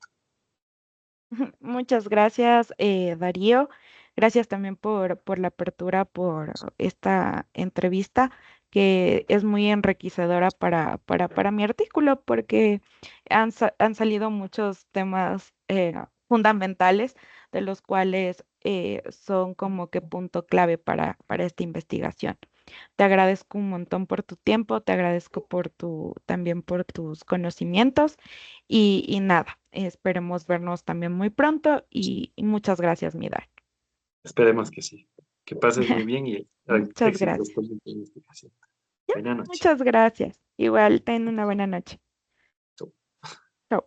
Muchas gracias, Darío. Gracias también por la apertura, por esta entrevista, que es muy enriquecedora para mi artículo, porque han salido muchos temas fundamentales, de los cuales son como que punto clave para esta investigación. Te agradezco un montón por tu tiempo, te agradezco también por tus conocimientos y nada, esperemos vernos también muy pronto y muchas gracias, Midar. Esperemos que sí. Que pases muy bien y Muchas éxitos gracias. con tu investigación. Buenas noches. Muchas gracias. Igual, ten una buena noche. Chau. Chao.